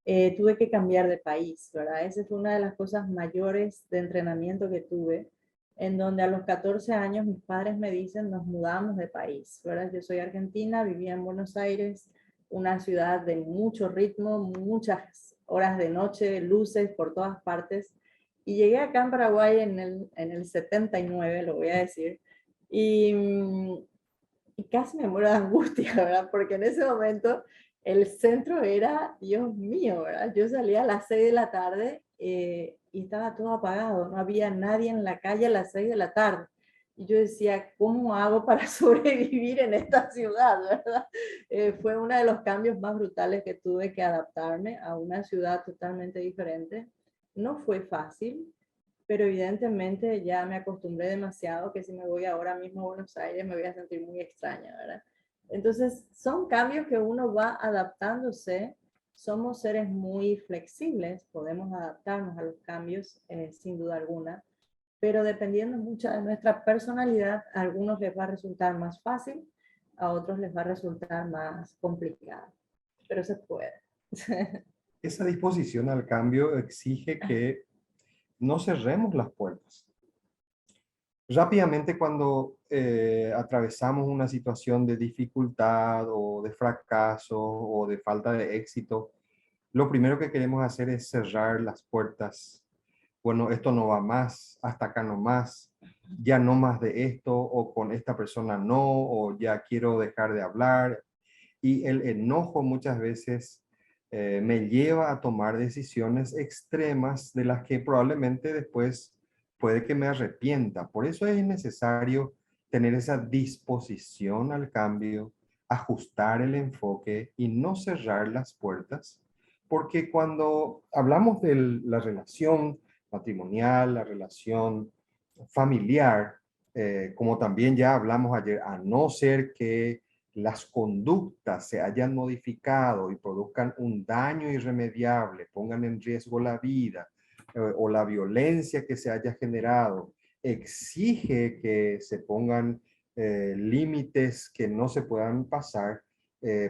tuve que cambiar de país, ¿verdad? Esa fue una de las cosas mayores de entrenamiento que tuve, en donde a los 14 años mis padres me dicen, nos mudamos de país, ¿verdad? Yo soy argentina, vivía en Buenos Aires, una ciudad de mucho ritmo, muchas horas de noche, luces por todas partes, y llegué acá en Paraguay en el 79, lo voy a decir, y, y casi me muero de angustia, ¿verdad? Porque en ese momento el centro era, Dios mío, ¿verdad? Yo salía a las 6 de la tarde y estaba todo apagado, no había nadie en la calle a las 6 de la tarde. Y yo decía, ¿cómo hago para sobrevivir en esta ciudad, verdad? Fue uno de los cambios más brutales que tuve que adaptarme a una ciudad totalmente diferente. No fue fácil, pero evidentemente ya me acostumbré demasiado que si me voy ahora mismo a Buenos Aires me voy a sentir muy extraña, ¿verdad? Entonces, son cambios que uno va adaptándose. Somos seres muy flexibles, podemos adaptarnos a los cambios sin duda alguna, pero dependiendo mucho de nuestra personalidad, a algunos les va a resultar más fácil, a otros les va a resultar más complicado, pero se puede. Esa disposición al cambio exige que no cerremos las puertas. Rápidamente cuando atravesamos una situación de dificultad o de fracaso o de falta de éxito, lo primero que queremos hacer es cerrar las puertas. Bueno, esto no va más, hasta acá no más, ya no más de esto, o con esta persona no, o ya quiero dejar de hablar. Y el enojo muchas veces me lleva a tomar decisiones extremas de las que probablemente después puede que me arrepienta. Por eso es necesario tener esa disposición al cambio, ajustar el enfoque y no cerrar las puertas, porque cuando hablamos de la relación matrimonial, la relación familiar, como también ya hablamos ayer, a no ser que las conductas se hayan modificado y produzcan un daño irremediable, pongan en riesgo la vida o la violencia que se haya generado, exige que se pongan límites que no se puedan pasar.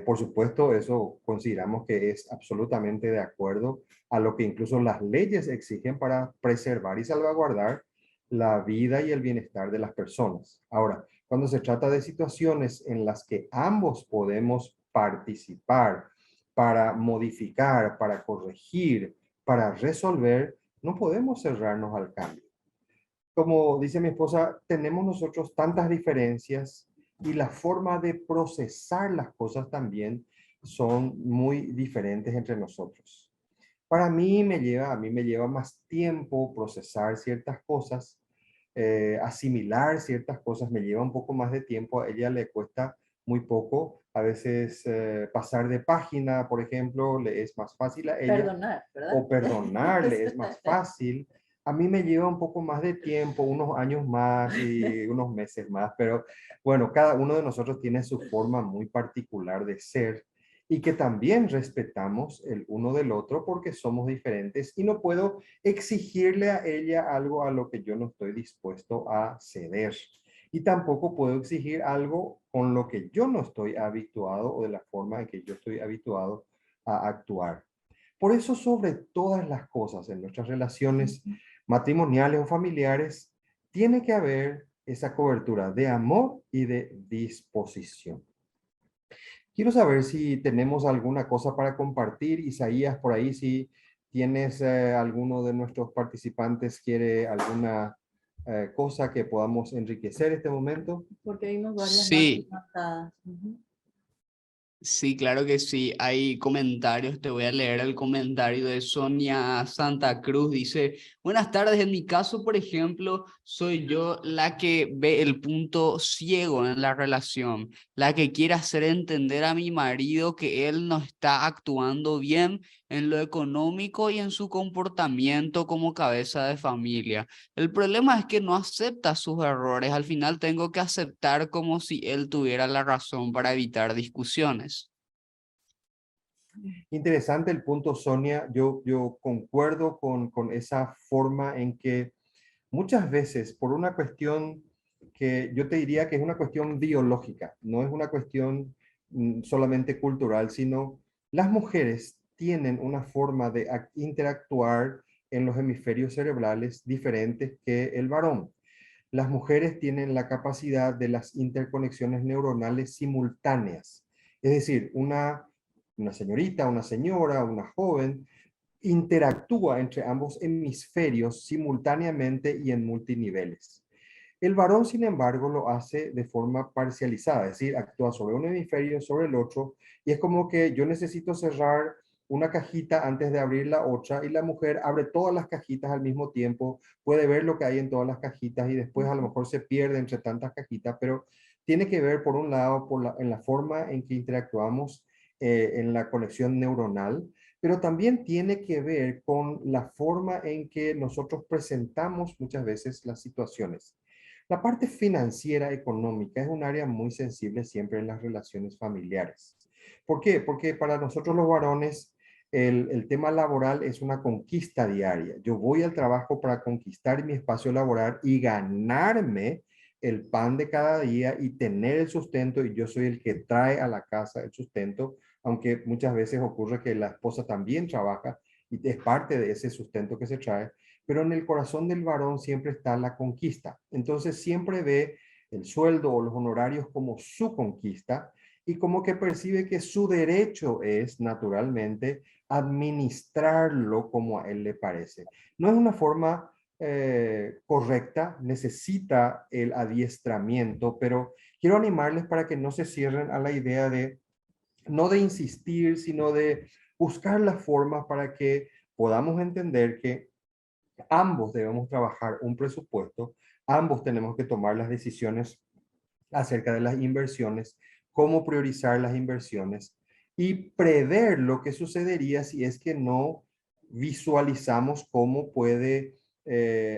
Por supuesto, eso consideramos que es absolutamente de acuerdo a lo que incluso las leyes exigen para preservar y salvaguardar la vida y el bienestar de las personas. Ahora, cuando se trata de situaciones en las que ambos podemos participar para modificar, para corregir, para resolver, no podemos cerrarnos al cambio. Como dice mi esposa, tenemos nosotros tantas diferencias y la forma de procesar las cosas también son muy diferentes entre nosotros. A mí me lleva más tiempo procesar ciertas cosas, asimilar ciertas cosas, me lleva un poco más de tiempo, a ella le cuesta muy poco, a veces pasar de página, por ejemplo, le es más fácil a ella, Perdonar, ¿verdad? o perdonarle es más fácil. A mí me lleva un poco más de tiempo, unos años más y unos meses más, pero bueno, cada uno de nosotros tiene su forma muy particular de ser y que también respetamos el uno del otro porque somos diferentes y no puedo exigirle a ella algo a lo que yo no estoy dispuesto a ceder. Y tampoco puedo exigir algo con lo que yo no estoy habituado o de la forma en que yo estoy habituado a actuar. Por eso, sobre todas las cosas en nuestras relaciones matrimoniales o familiares, tiene que haber esa cobertura de amor y de disposición. Quiero saber si tenemos alguna cosa para compartir. Isaías, por ahí, si tienes alguno de nuestros participantes quiere alguna cosa que podamos enriquecer este momento. Porque vimos varias manos Sí, levantadas. Ujú. sí, claro que sí. Hay comentarios. Te voy a leer el comentario de Sonia Santa Cruz. Dice, buenas tardes. En mi caso, por ejemplo, soy yo la que ve el punto ciego en la relación, la que quiere hacer entender a mi marido que él no está actuando bien en lo económico y en su comportamiento como cabeza de familia. El problema es que no acepta sus errores. Al final tengo que aceptar como si él tuviera la razón para evitar discusiones. Interesante el punto, Sonia. Yo concuerdo con esa forma en que muchas veces, por una cuestión que yo te diría que es una cuestión biológica, no es una cuestión solamente cultural, sino las mujeres tienen una forma de interactuar en los hemisferios cerebrales diferentes que el varón. Las mujeres tienen la capacidad de las interconexiones neuronales simultáneas. Es decir, una señorita, una señora, una joven interactúa entre ambos hemisferios simultáneamente y en multiniveles. El varón, sin embargo, lo hace de forma parcializada, es decir, actúa sobre un hemisferio, sobre el otro, y es como que yo necesito cerrar una cajita antes de abrir la otra, y la mujer abre todas las cajitas al mismo tiempo, puede ver lo que hay en todas las cajitas y después a lo mejor se pierde entre tantas cajitas, pero tiene que ver, por un lado, en la forma en que interactuamos, en la conexión neuronal, pero también tiene que ver con la forma en que nosotros presentamos muchas veces las situaciones. La parte financiera económica es un área muy sensible siempre en las relaciones familiares. ¿Por qué? Porque para nosotros los varones el tema laboral es una conquista diaria. Yo voy al trabajo para conquistar mi espacio laboral y ganarme el pan de cada día y tener el sustento, y yo soy el que trae a la casa el sustento, aunque muchas veces ocurre que la esposa también trabaja y es parte de ese sustento que se trae, pero en el corazón del varón siempre está la conquista. Entonces siempre ve el sueldo o los honorarios como su conquista y como que percibe que su derecho es naturalmente administrarlo como a él le parece. No es una forma correcta, necesita el adiestramiento, pero quiero animarles para que no se cierren a la idea de, no de insistir, sino de buscar la forma para que podamos entender que ambos debemos trabajar un presupuesto, ambos tenemos que tomar las decisiones acerca de las inversiones, cómo priorizar las inversiones y prever lo que sucedería si es que no visualizamos cómo puede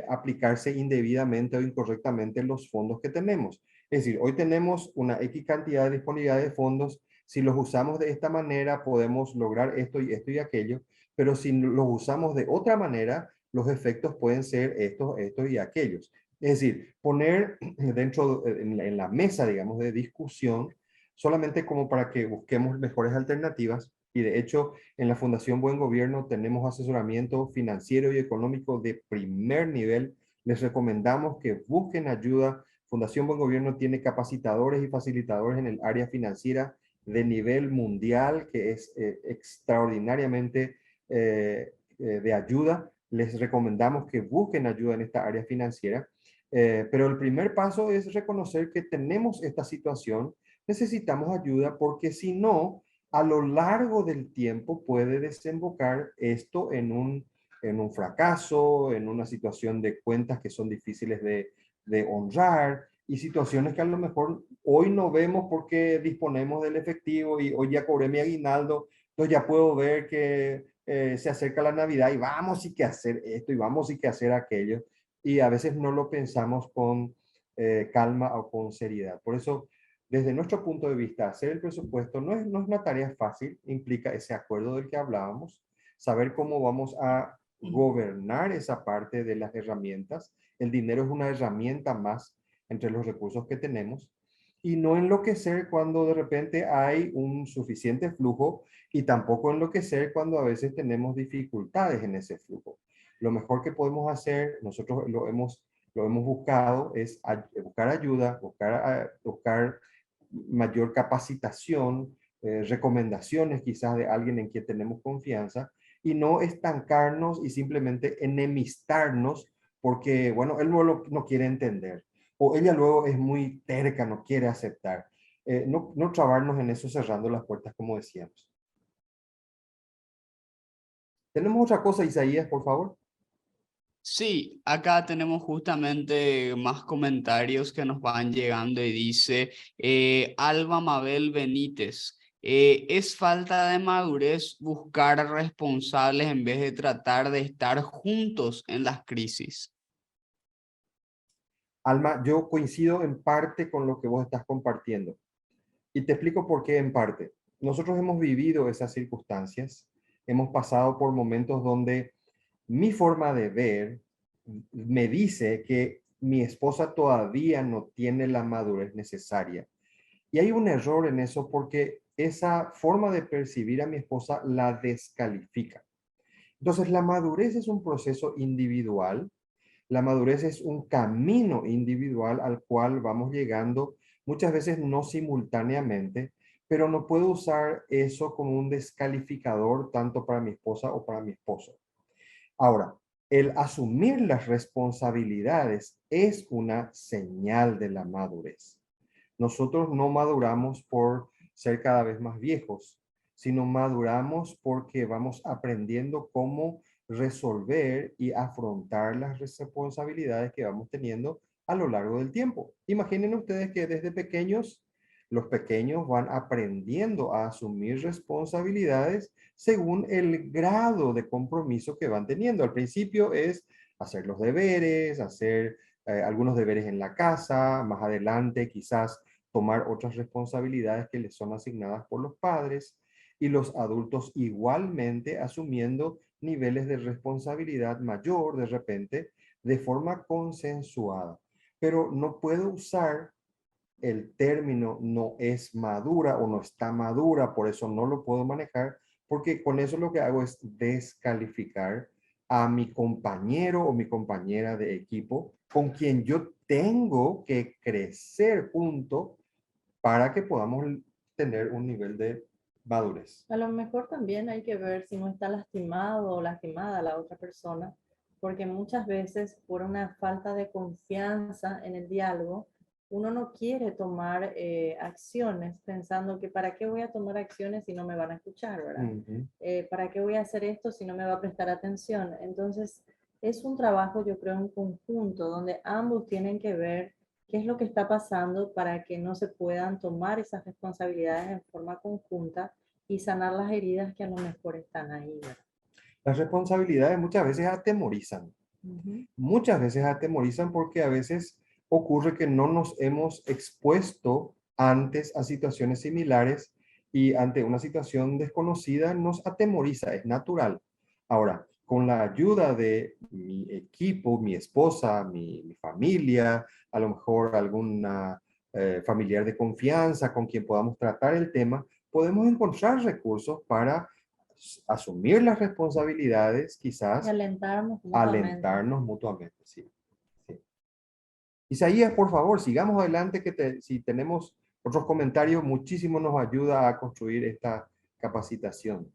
aplicarse indebidamente o incorrectamente los fondos que tenemos. Es decir, hoy tenemos una X cantidad de disponibilidad de fondos. Si los usamos de esta manera, podemos lograr esto y aquello, pero si los usamos de otra manera, los efectos pueden ser estos y aquellos. Es decir, poner dentro, en la mesa, digamos, de discusión, solamente como para que busquemos mejores alternativas. Y de hecho, en la Fundación Buen Gobierno tenemos asesoramiento financiero y económico de primer nivel Les recomendamos que busquen ayuda. Fundación Buen Gobierno tiene capacitadores y facilitadores en el área financiera de nivel mundial, que es extraordinariamente de ayuda. Les recomendamos que busquen ayuda en esta área financiera. Pero el primer paso es reconocer que tenemos esta situación, necesitamos ayuda, porque si no, a lo largo del tiempo puede desembocar esto en un fracaso, en una situación de cuentas que son difíciles de honrar, y situaciones que a lo mejor hoy no vemos porque disponemos del efectivo y hoy ya cobré mi aguinaldo, entonces ya puedo ver que se acerca la Navidad y vamos y que hacer esto y vamos y que hacer aquello, y a veces no lo pensamos con calma o con seriedad. Por eso, desde nuestro punto de vista, hacer el presupuesto no es una tarea fácil, implica ese acuerdo del que hablábamos, saber cómo vamos a gobernar esa parte de las herramientas. El dinero es una herramienta más entre los recursos que tenemos, y no enloquecer cuando de repente hay un suficiente flujo, y tampoco enloquecer cuando a veces tenemos dificultades en ese flujo. Lo mejor que podemos hacer, nosotros lo hemos buscado, es buscar ayuda, buscar mayor capacitación, recomendaciones quizás de alguien en quien tenemos confianza, y no estancarnos y simplemente enemistarnos porque, bueno, él no quiere entender, o ella luego es muy terca, no quiere aceptar. No trabarnos en eso cerrando las puertas, como decíamos. Tenemos otra cosa, Isaías, por favor. Sí, acá tenemos justamente más comentarios que nos van llegando y dice Alba Mabel Benítez. Es falta de madurez buscar responsables en vez de tratar de estar juntos en las crisis. Alma, yo coincido en parte con lo que vos estás compartiendo. Y te explico por qué en parte. Nosotros hemos vivido esas circunstancias, hemos pasado por momentos donde mi forma de ver me dice que mi esposa todavía no tiene la madurez necesaria. Y hay un error en eso, porque esa forma de percibir a mi esposa la descalifica. Entonces, la madurez es un proceso individual. La madurez es un camino individual al cual vamos llegando, muchas veces no simultáneamente, pero no puedo usar eso como un descalificador tanto para mi esposa o para mi esposo. Ahora, el asumir las responsabilidades es una señal de la madurez. Nosotros no maduramos por ser cada vez más viejos, sino maduramos porque vamos aprendiendo cómo resolver y afrontar las responsabilidades que vamos teniendo a lo largo del tiempo. Imaginen ustedes que desde pequeños, los pequeños van aprendiendo a asumir responsabilidades según el grado de compromiso que van teniendo. Al principio es hacer los deberes, hacer algunos deberes en la casa, más adelante quizás tomar otras responsabilidades que les son asignadas por los padres, y los adultos igualmente asumiendo niveles de responsabilidad mayor de repente de forma consensuada. Pero no puedo usar el término no es madura o no está madura, por eso no lo puedo manejar, porque con eso lo que hago es descalificar a mi compañero o mi compañera de equipo con quien yo tengo que crecer junto para que podamos tener un nivel de madurez. A lo mejor también hay que ver si no está lastimado o lastimada la otra persona, porque muchas veces por una falta de confianza en el diálogo, uno no quiere tomar acciones pensando que para qué voy a tomar acciones si no me van a escuchar, ¿verdad? ¿Para qué voy a hacer esto si no me va a prestar atención? Entonces, es un trabajo, yo creo, en conjunto, donde ambos tienen que ver qué es lo que está pasando para que no se puedan tomar esas responsabilidades en forma conjunta y sanar las heridas que a lo mejor están ahí, ¿verdad? Las responsabilidades muchas veces atemorizan. Muchas veces atemorizan porque a veces ocurre que no nos hemos expuesto antes a situaciones similares, y ante una situación desconocida nos atemoriza, es natural. Ahora, con la ayuda de mi equipo, mi esposa, mi familia, a lo mejor alguna familiar de confianza con quien podamos tratar el tema, podemos encontrar recursos para asumir las responsabilidades, quizás Y alentarnos mutuamente. alentarnos mutuamente, sí. Isaías, por favor, sigamos adelante, si tenemos otros comentarios, muchísimo nos ayuda a construir esta capacitación.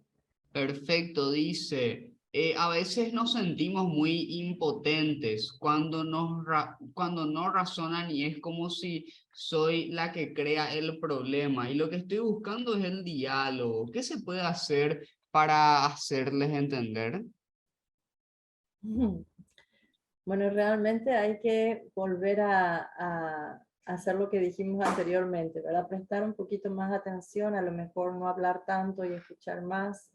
Perfecto, dice, a veces nos sentimos muy impotentes cuando no razonan y es como si soy la que crea el problema y lo que estoy buscando es el diálogo. ¿Qué se puede hacer para hacerles entender? Bueno, realmente hay que volver a hacer lo que dijimos anteriormente, ¿verdad? Prestar un poquito más atención, a lo mejor no hablar tanto y escuchar más,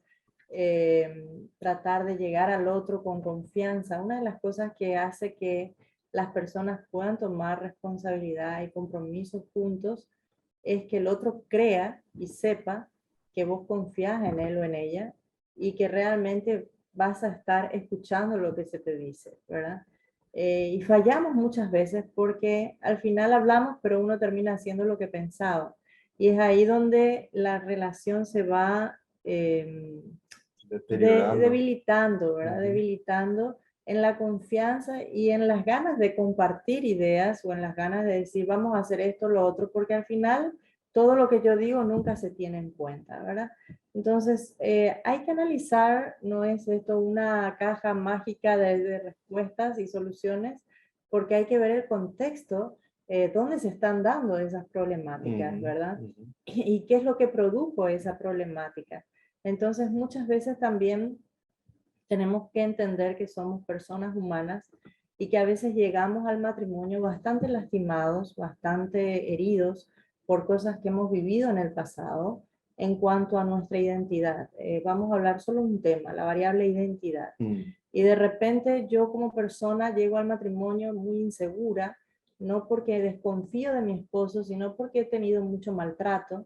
tratar de llegar al otro con confianza. Una de las cosas que hace que las personas puedan tomar responsabilidad y compromisos juntos es que el otro crea y sepa que vos confías en él o en ella y que realmente vas a estar escuchando lo que se te dice, ¿verdad? Y fallamos muchas veces porque al final hablamos, pero uno termina haciendo lo que pensaba. Y es ahí donde la relación se va Deteriorando. debilitando, ¿verdad? Debilitando en la confianza y en las ganas de compartir ideas o en las ganas de decir, vamos a hacer esto, lo otro, porque al final todo lo que yo digo nunca se tiene en cuenta, ¿verdad? Entonces, hay que analizar, no es esto una caja mágica de respuestas y soluciones, porque hay que ver el contexto, dónde se están dando esas problemáticas, ¿verdad? Y qué es lo que produjo esa problemática. Entonces, muchas veces también tenemos que entender que somos personas humanas y que a veces llegamos al matrimonio bastante lastimados, bastante heridos por cosas que hemos vivido en el pasado en cuanto a nuestra identidad. Vamos a hablar solo un tema, la variable identidad. Y de repente yo como persona llego al matrimonio muy insegura, no porque desconfío de mi esposo, sino porque he tenido mucho maltrato,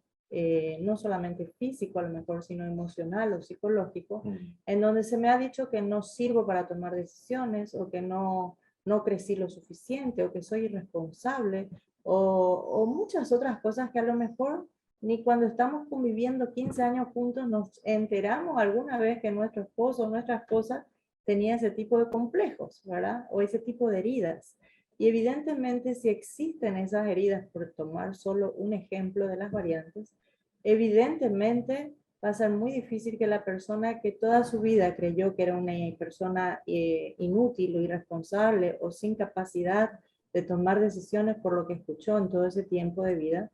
no solamente físico a lo mejor, sino emocional o psicológico, en donde se me ha dicho que no sirvo para tomar decisiones o que no crecí lo suficiente o que soy irresponsable o muchas otras cosas que a lo mejor ni cuando estamos conviviendo 15 años juntos nos enteramos alguna vez que nuestro esposo o nuestra esposa tenía ese tipo de complejos, ¿verdad? O ese tipo de heridas. Y evidentemente si existen esas heridas, por tomar solo un ejemplo de las variantes, evidentemente va a ser muy difícil que la persona que toda su vida creyó que era una persona inútil o irresponsable o sin capacidad de tomar decisiones por lo que escuchó en todo ese tiempo de vida,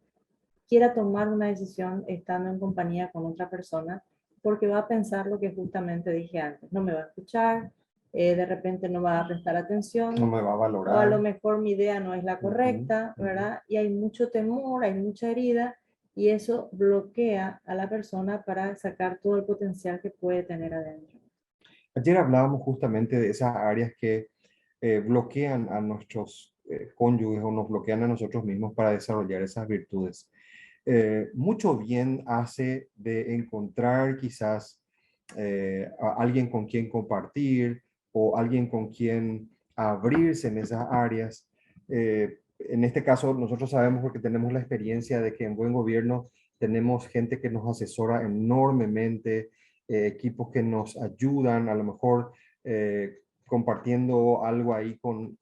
quiera tomar una decisión estando en compañía con otra persona, porque va a pensar lo que justamente dije antes. No me va a escuchar, de repente no va a prestar atención, no me va a valorar. o a lo mejor mi idea no es la correcta, ¿verdad? Y hay mucho temor, hay mucha herida, y eso bloquea a la persona para sacar todo el potencial que puede tener adentro. Ayer hablábamos justamente de esas áreas que bloquean a nuestros cónyuges o nos bloquean a nosotros mismos para desarrollar esas virtudes. Mucho bien hace de encontrar quizás a alguien con quien compartir o alguien con quien abrirse en esas áreas. En este caso, nosotros sabemos porque tenemos la experiencia de que en Buen Gobierno tenemos gente que nos asesora enormemente, equipos que nos ayudan, a lo mejor compartiendo algo ahí con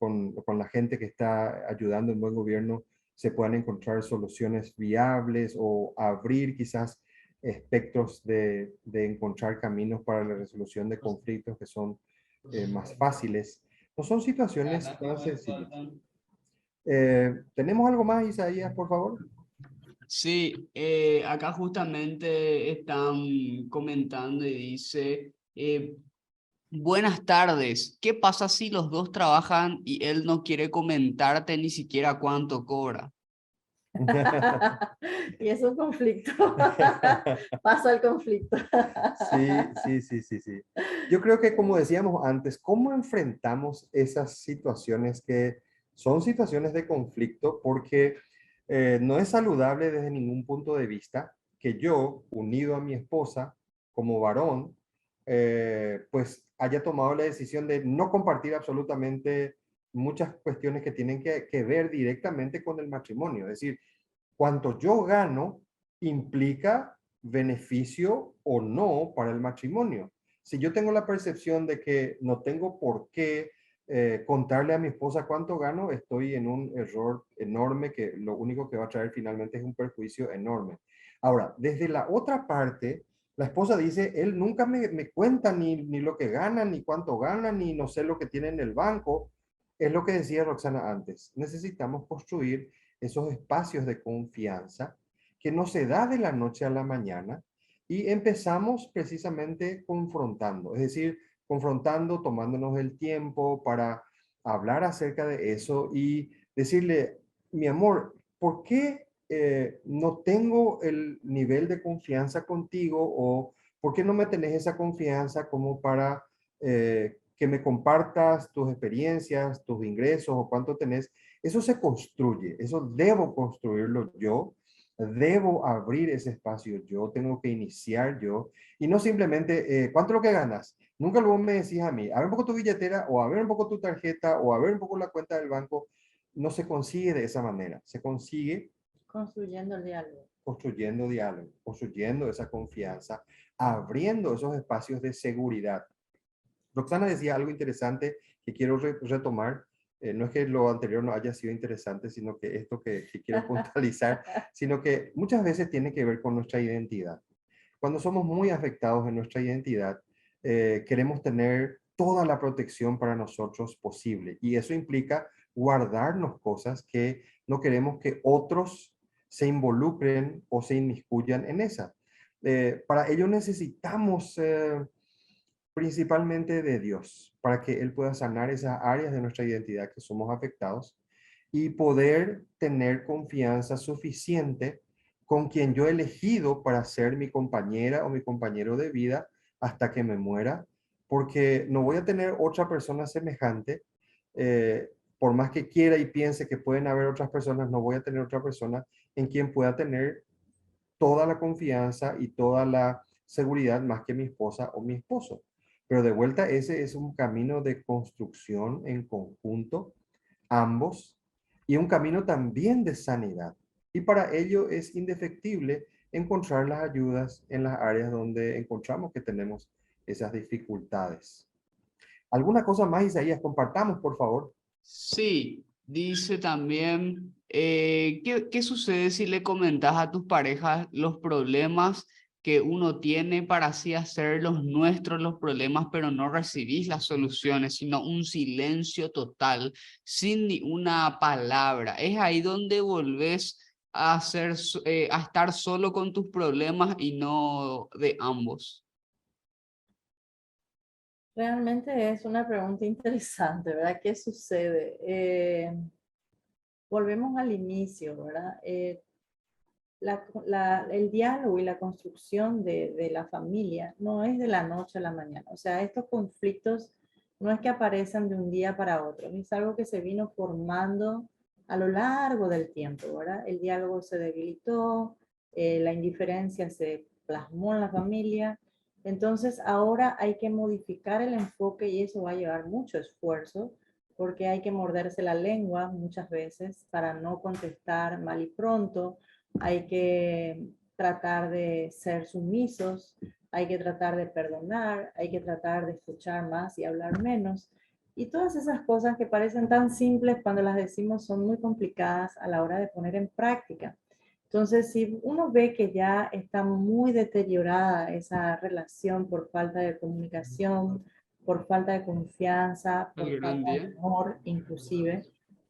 la gente que está ayudando en Buen Gobierno, se puedan encontrar soluciones viables o abrir quizás espectros de encontrar caminos para la resolución de conflictos que son más fáciles. No son situaciones tan sencillas. ¿Tenemos algo más, Isaías, por favor? Sí, acá justamente están comentando y dice, buenas tardes, ¿qué pasa si los dos trabajan y él no quiere comentarte ni siquiera cuánto cobra? Y es un conflicto. Pasa el conflicto. Sí. Yo creo que como decíamos antes, ¿cómo enfrentamos esas situaciones que son situaciones de conflicto? Porque no es saludable desde ningún punto de vista que yo, unido a mi esposa como varón, pues haya tomado la decisión de no compartir absolutamente muchas cuestiones que tienen que ver directamente con el matrimonio. Es decir, cuánto yo gano implica beneficio o no para el matrimonio. Si yo tengo la percepción de que no tengo por qué contarle a mi esposa cuánto gano, estoy en un error enorme que lo único que va a traer finalmente es un perjuicio enorme. Ahora, desde la otra parte, la esposa dice, él nunca me cuenta ni lo que gana, ni cuánto gana, ni no sé lo que tiene en el banco. Es lo que decía Roxana antes. Necesitamos construir esos espacios de confianza que no se da de la noche a la mañana y empezamos precisamente confrontando, es decir, confrontando, tomándonos el tiempo para hablar acerca de eso y decirle, mi amor, ¿por qué no tengo el nivel de confianza contigo o por qué no me tenés esa confianza como para que me compartas tus experiencias, tus ingresos o cuánto tenés? Eso se construye, eso debo construirlo yo, debo abrir ese espacio yo, tengo que iniciar yo y no simplemente, ¿cuánto es lo que ganas? Nunca luego me decís a mí, a ver un poco tu billetera o a ver un poco tu tarjeta o a ver un poco la cuenta del banco. No se consigue de esa manera, se consigue Construyendo el diálogo. construyendo diálogo, construyendo esa confianza, abriendo esos espacios de seguridad. Roxana decía algo interesante que quiero retomar. No es que lo anterior no haya sido interesante, sino que esto que quiero puntualizar, sino que muchas veces tiene que ver con nuestra identidad. Cuando somos muy afectados en nuestra identidad, queremos tener toda la protección para nosotros posible. Y eso implica guardarnos cosas que no queremos que otros se involucren o se inmiscuyan en esa. Para ello necesitamos principalmente de Dios, para que Él pueda sanar esas áreas de nuestra identidad que somos afectados y poder tener confianza suficiente con quien yo he elegido para ser mi compañera o mi compañero de vida hasta que me muera, porque no voy a tener otra persona semejante. Por más que quiera y piense que pueden haber otras personas, no voy a tener otra persona en quien pueda tener toda la confianza y toda la seguridad más que mi esposa o mi esposo. Pero de vuelta, ese es un camino de construcción en conjunto, ambos, y un camino también de sanidad. Y para ello es indefectible encontrar las ayudas en las áreas donde encontramos que tenemos esas dificultades. ¿Alguna cosa más, Isaías? Compartamos, por favor. Sí, dice también, ¿qué sucede si le comentas a tus parejas los problemas que uno tiene para así hacer los nuestros los problemas, pero no recibís las soluciones, sino un silencio total, sin ni una palabra? Es ahí donde volvés a a estar solo con tus problemas y no de ambos. Realmente es una pregunta interesante, ¿verdad? ¿Qué sucede? Volvemos al inicio, ¿verdad? El diálogo y la construcción de la familia no es de la noche a la mañana. O sea, estos conflictos no es que aparecen de un día para otro, es algo que se vino formando a lo largo del tiempo, ¿verdad? El diálogo se debilitó, la indiferencia se plasmó en la familia. Entonces ahora hay que modificar el enfoque y eso va a llevar mucho esfuerzo porque hay que morderse la lengua muchas veces para no contestar mal y pronto. Hay que tratar de ser sumisos, hay que tratar de perdonar, hay que tratar de escuchar más y hablar menos. Y todas esas cosas que parecen tan simples cuando las decimos son muy complicadas a la hora de poner en práctica. Entonces, si uno ve que ya está muy deteriorada esa relación por falta de comunicación, por falta de confianza, El por gran falta de día. amor inclusive,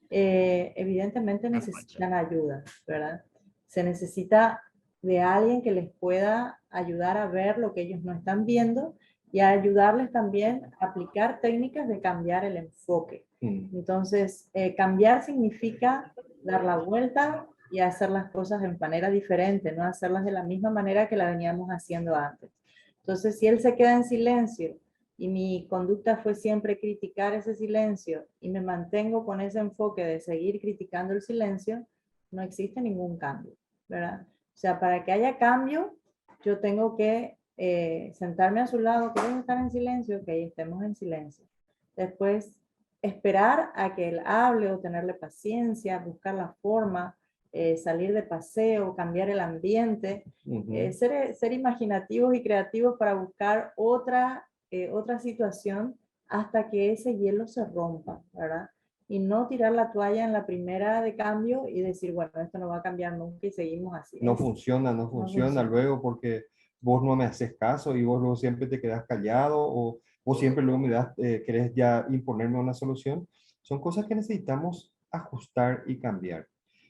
evidentemente necesitan ayuda, ¿verdad? Se necesita de alguien que les pueda ayudar a ver lo que ellos no están viendo y a ayudarles también a aplicar técnicas de cambiar el enfoque. Entonces, cambiar significa dar la vuelta y hacer las cosas de manera diferente, no hacerlas de la misma manera que la veníamos haciendo antes. Entonces, si él se queda en silencio y mi conducta fue siempre criticar ese silencio y me mantengo con ese enfoque de seguir criticando el silencio, no existe ningún cambio, ¿verdad? O sea, para que haya cambio, yo tengo que sentarme a su lado, ¿quieres estar en silencio? Ok, estemos en silencio. Después, esperar a que él hable o tenerle paciencia, buscar la forma, salir de paseo, cambiar el ambiente, ser imaginativos y creativos para buscar otra situación hasta que ese hielo se rompa, ¿verdad? Y no tirar la toalla en la primera de cambio y decir, bueno, esto no va a cambiar nunca y seguimos así. No funciona, no No funciona funciona. luego porque vos no me haces caso y vos luego siempre te quedas callado o siempre luego me das, querés ya imponerme una solución. Son cosas que necesitamos ajustar y cambiar.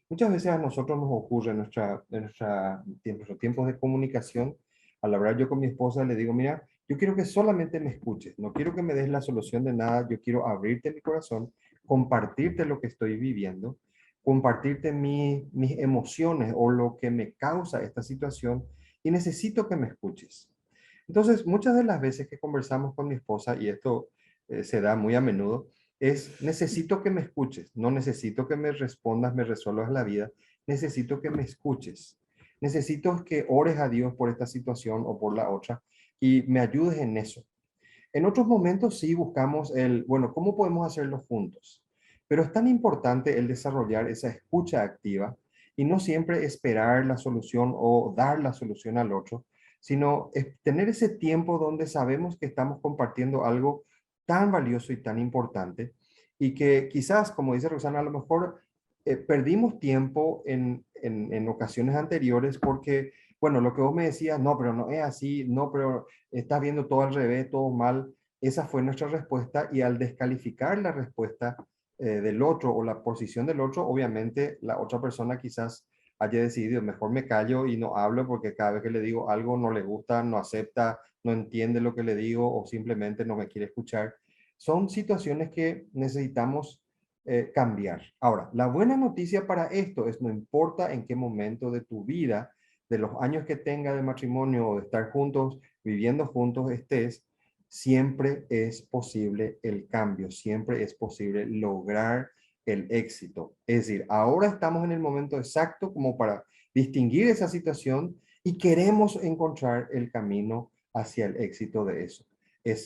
Muchas veces a nosotros nos ocurre en nuestros tiempos de comunicación, al hablar yo con mi esposa le digo, mira, yo quiero que solamente me escuches, no quiero que me des la solución de nada, yo quiero abrirte mi corazón, compartirte lo que estoy viviendo, compartirte mis emociones o lo que me causa esta situación y necesito que me escuches. Entonces, muchas de las veces que conversamos con mi esposa, y esto se da muy a menudo, es necesito que me escuches, no necesito que me respondas, me resuelvas la vida, necesito que me escuches. Necesito que ores a Dios por esta situación o por la otra y me ayudes en eso. En otros momentos sí buscamos bueno, ¿cómo podemos hacerlo juntos? Pero es tan importante el desarrollar esa escucha activa y no siempre esperar la solución o dar la solución al otro, sino tener ese tiempo donde sabemos que estamos compartiendo algo tan valioso y tan importante y que quizás, como dice Roxana, a lo mejor perdimos tiempo en ocasiones anteriores porque, bueno, lo que vos me decías, no, pero no es así, no, pero estás viendo todo al revés, todo mal. Esa fue nuestra respuesta y al descalificar la respuesta del otro o la posición del otro, obviamente la otra persona quizás haya decidido, mejor me callo y no hablo porque cada vez que le digo algo no le gusta, no acepta, no entiende lo que le digo o simplemente no me quiere escuchar. Son situaciones que necesitamos cambiar. Ahora, la buena noticia para esto es no importa en qué momento de tu vida, de los años que tenga de matrimonio o de estar juntos, viviendo juntos estés, siempre es posible el cambio, siempre es posible lograr el éxito. Es decir, ahora estamos en el momento exacto como para distinguir esa situación y queremos encontrar el camino hacia el éxito de eso.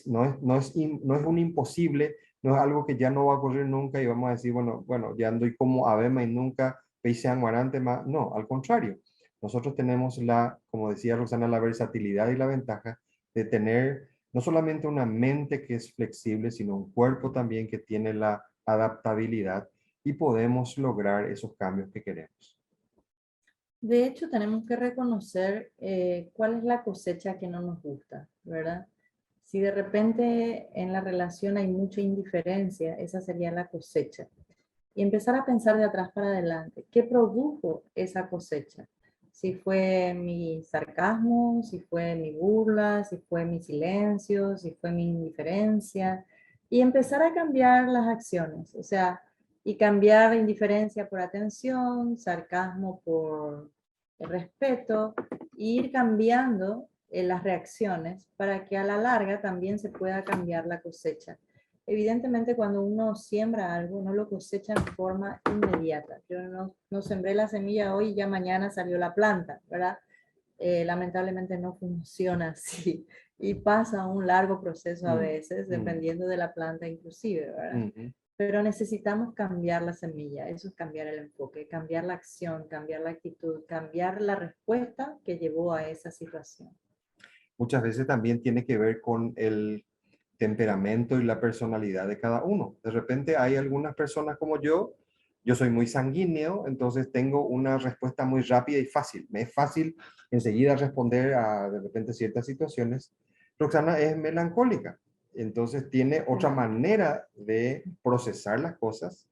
No es un imposible, no es algo que ya no va a ocurrir nunca y vamos a decir, bueno, ya ando como abema y nunca peise guarante más. No, al contrario. Nosotros tenemos como decía Roxana, la versatilidad y la ventaja de tener no solamente una mente que es flexible, sino un cuerpo también que tiene la adaptabilidad y podemos lograr esos cambios que queremos. De hecho, tenemos que reconocer cuál es la cosecha que no nos gusta, ¿verdad? Si de repente en la relación hay mucha indiferencia, esa sería la cosecha. Y empezar a pensar de atrás para adelante. ¿Qué produjo esa cosecha? Si fue mi sarcasmo, si fue mi burla, si fue mi silencio, si fue mi indiferencia. Y empezar a cambiar las acciones. O sea, y cambiar indiferencia por atención, sarcasmo por respeto, e ir cambiando las reacciones para que a la larga también se pueda cambiar la cosecha. Evidentemente, cuando uno siembra algo, no lo cosecha en forma inmediata. Yo no sembré la semilla hoy y ya mañana salió la planta, ¿verdad? Lamentablemente no funciona así y pasa un largo proceso a veces, dependiendo de la planta inclusive, ¿verdad? Pero necesitamos cambiar la semilla, eso es cambiar el enfoque, cambiar la acción, cambiar la actitud, cambiar la respuesta que llevó a esa situación. Muchas veces también tiene que ver con el temperamento y la personalidad de cada uno. De repente hay algunas personas como yo soy muy sanguíneo, entonces tengo una respuesta muy rápida y fácil. Me es fácil enseguida responder a de repente ciertas situaciones. Roxana es melancólica, entonces tiene otra manera de procesar las cosas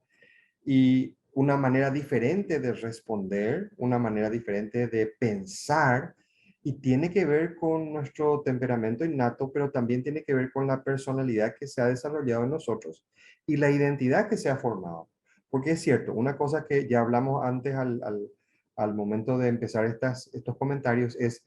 y una manera diferente de responder, una manera diferente de pensar y tiene que ver con nuestro temperamento innato, pero también tiene que ver con la personalidad que se ha desarrollado en nosotros y la identidad que se ha formado. Porque es cierto, una cosa que ya hablamos antes al momento de empezar estos comentarios es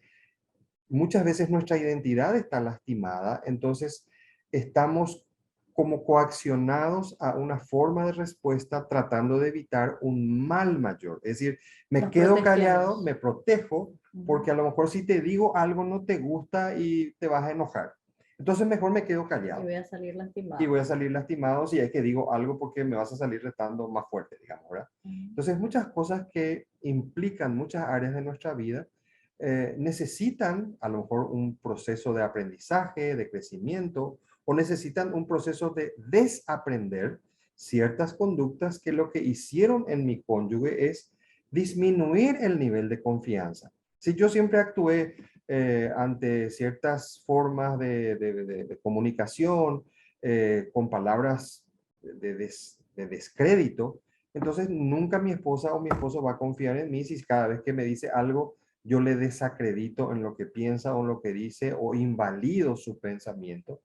muchas veces nuestra identidad está lastimada, entonces estamos como coaccionados a una forma de respuesta tratando de evitar un mal mayor. Es decir, me quedo callado, me protejo, porque a lo mejor si te digo algo no te gusta y te vas a enojar. Entonces mejor me quedo callado. Y voy a salir lastimado. Y voy a salir lastimado si es que digo algo porque me vas a salir retando más fuerte, digamos, ¿verdad? Entonces muchas cosas que implican muchas áreas de nuestra vida necesitan a lo mejor un proceso de aprendizaje, de crecimiento, o necesitan un proceso de desaprender ciertas conductas que lo que hicieron en mi cónyuge es disminuir el nivel de confianza. Si yo siempre actué ante ciertas formas de comunicación, con palabras de descrédito, entonces nunca mi esposa o mi esposo va a confiar en mí si cada vez que me dice algo yo le desacredito en lo que piensa o lo que dice o invalido su pensamiento.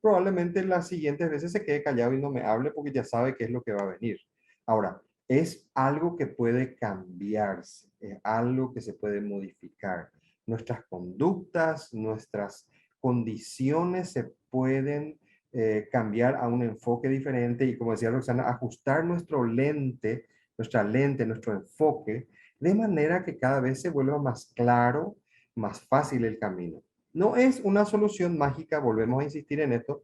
Probablemente las siguientes veces se quede callado y no me hable porque ya sabe qué es lo que va a venir. Ahora, es algo que puede cambiarse, es algo que se puede modificar. Nuestras conductas, nuestras condiciones se pueden cambiar a un enfoque diferente y, como decía Roxana, ajustar nuestra lente, nuestro enfoque, de manera que cada vez se vuelva más claro, más fácil el camino. No es una solución mágica, volvemos a insistir en esto,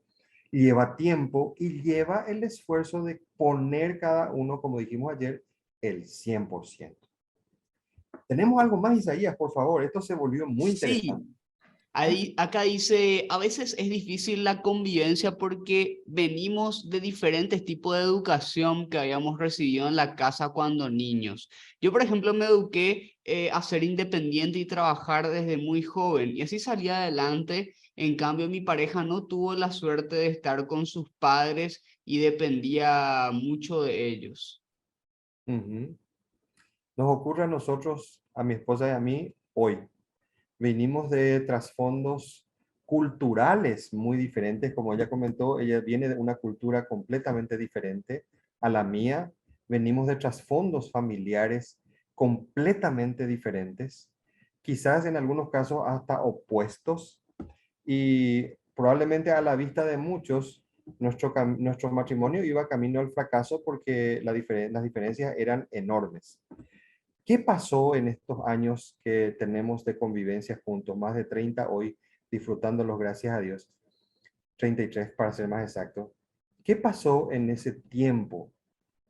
lleva tiempo y lleva el esfuerzo de poner cada uno, como dijimos ayer, el 100%. Tenemos algo más, Isaías, por favor, esto se volvió muy Sí, interesante. acá dice, a veces es difícil la convivencia porque venimos de diferentes tipos de educación que habíamos recibido en la casa cuando niños. Yo, por ejemplo, me eduqué a ser independiente y trabajar desde muy joven y así salí adelante. En cambio, mi pareja no tuvo la suerte de estar con sus padres y dependía mucho de ellos. Ujú. Nos ocurre a nosotros, a mi esposa y a mí, hoy. Venimos de trasfondos culturales muy diferentes, como ella comentó, ella viene de una cultura completamente diferente a la mía. Venimos de trasfondos familiares completamente diferentes, quizás en algunos casos hasta opuestos, y probablemente a la vista de muchos, nuestro matrimonio iba camino al fracaso porque las diferencias eran enormes. ¿Qué pasó en estos años que tenemos de convivencia juntos? Más de 30 hoy, disfrutándolos, gracias a Dios. 33 para ser más exacto. ¿Qué pasó en ese tiempo?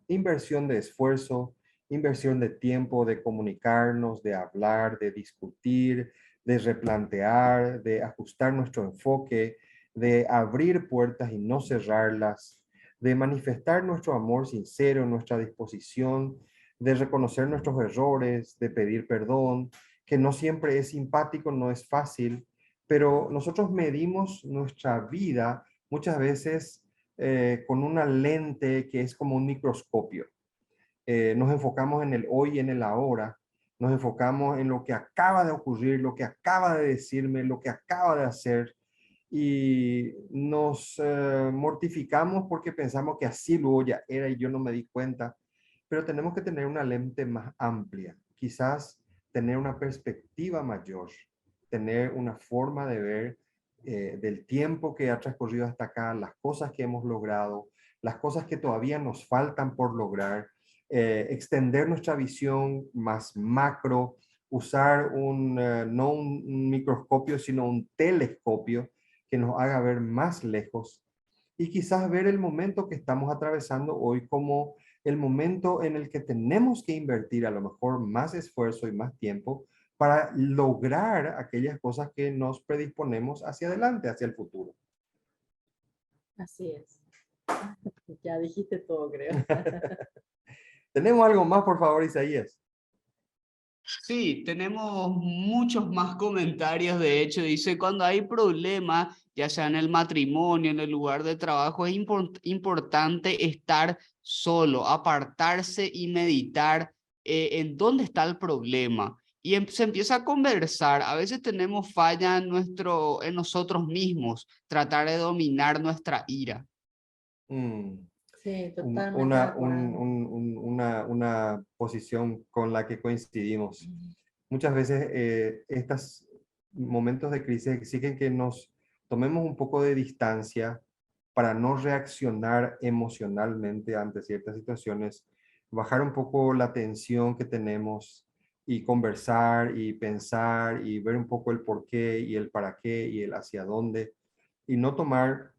Inversión de esfuerzo, inversión de tiempo, de comunicarnos, de hablar, de discutir, de replantear, de ajustar nuestro enfoque, de abrir puertas y no cerrarlas, de manifestar nuestro amor sincero, nuestra disposición, de reconocer nuestros errores, de pedir perdón, que no siempre es simpático, no es fácil, pero nosotros medimos nuestra vida muchas veces con una lente que es como un microscopio. Nos enfocamos en el hoy y en el ahora, nos enfocamos en lo que acaba de ocurrir, lo que acaba de decirme, lo que acaba de hacer, y nos mortificamos porque pensamos que así luego ya era y yo no me di cuenta, pero tenemos que tener una lente más amplia, quizás tener una perspectiva mayor, tener una forma de ver del tiempo que ha transcurrido hasta acá, las cosas que hemos logrado, las cosas que todavía nos faltan por lograr, extender nuestra visión más macro, usar no un microscopio, sino un telescopio que nos haga ver más lejos y quizás ver el momento que estamos atravesando hoy como el momento en el que tenemos que invertir a lo mejor más esfuerzo y más tiempo para lograr aquellas cosas que nos predisponemos hacia adelante, hacia el futuro. Así es. Ya dijiste todo, creo. ¿Tenemos algo más, por favor, Isaías? Sí, tenemos muchos más comentarios. De hecho, dice, cuando hay problemas, ya sea en el matrimonio, en el lugar de trabajo, es importante estar solo, apartarse y meditar en dónde está el problema. Y se empieza a conversar. A veces tenemos falla en nosotros mismos, tratar de dominar nuestra ira. Mm, Sí, totalmente de acuerdo. una posición con la que coincidimos. Muchas veces estos momentos de crisis exigen que nos tomemos un poco de distancia para no reaccionar emocionalmente ante ciertas situaciones, bajar un poco la tensión que tenemos y conversar y pensar y ver un poco el por qué y el para qué y el hacia dónde, y no tomar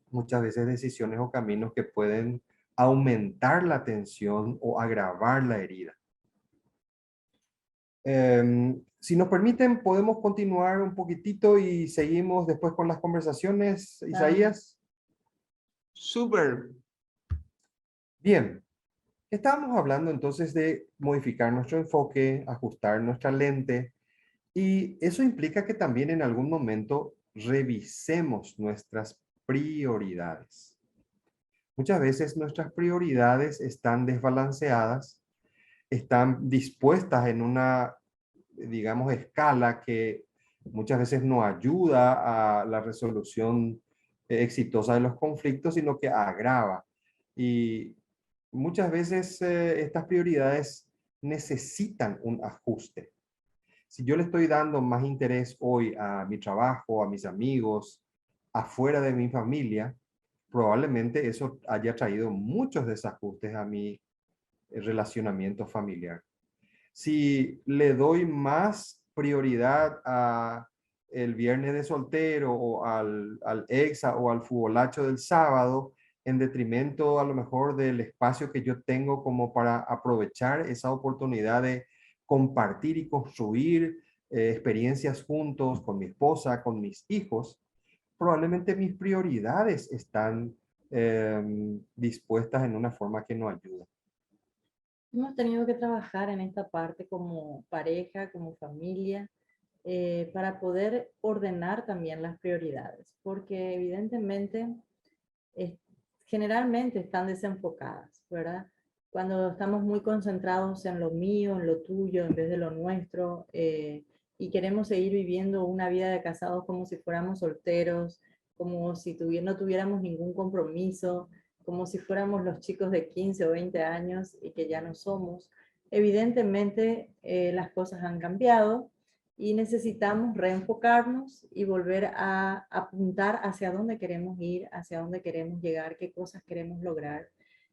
muchas veces decisiones o caminos que pueden aumentar la tensión o agravar la herida. Si nos permiten, podemos continuar un poquitito y seguimos después con las conversaciones, Isaías. Súper. Bien, estábamos hablando entonces de modificar nuestro enfoque, ajustar nuestra lente, y eso implica que también en algún momento revisemos nuestras prioridades. Muchas veces nuestras prioridades están desbalanceadas, están dispuestas en una, digamos, escala que muchas veces no ayuda a la resolución exitosa de los conflictos, sino que agrava. Y muchas veces estas prioridades necesitan un ajuste. Si yo le estoy dando más interés hoy a mi trabajo, a mis amigos, afuera de mi familia, probablemente eso haya traído muchos desajustes a mi relacionamiento familiar. Si le doy más prioridad a el viernes de soltero o al exa o al futbolacho del sábado, en detrimento a lo mejor del espacio que yo tengo como para aprovechar esa oportunidad de compartir y construir experiencias juntos con mi esposa, con mis hijos, probablemente mis prioridades están dispuestas en una forma que no ayuda. Hemos tenido que trabajar en esta parte como pareja, como familia, para poder ordenar también las prioridades, porque evidentemente eh, generalmente están desenfocadas, ¿verdad? Cuando estamos muy concentrados en lo mío, en lo tuyo, en vez de lo nuestro, y queremos seguir viviendo una vida de casados como si fuéramos solteros, como si no tuviéramos ningún compromiso, como si fuéramos los chicos de 15 o 20 años y que ya no somos. Evidentemente las cosas han cambiado y necesitamos reenfocarnos y volver a apuntar hacia dónde queremos ir, hacia dónde queremos llegar, qué cosas queremos lograr.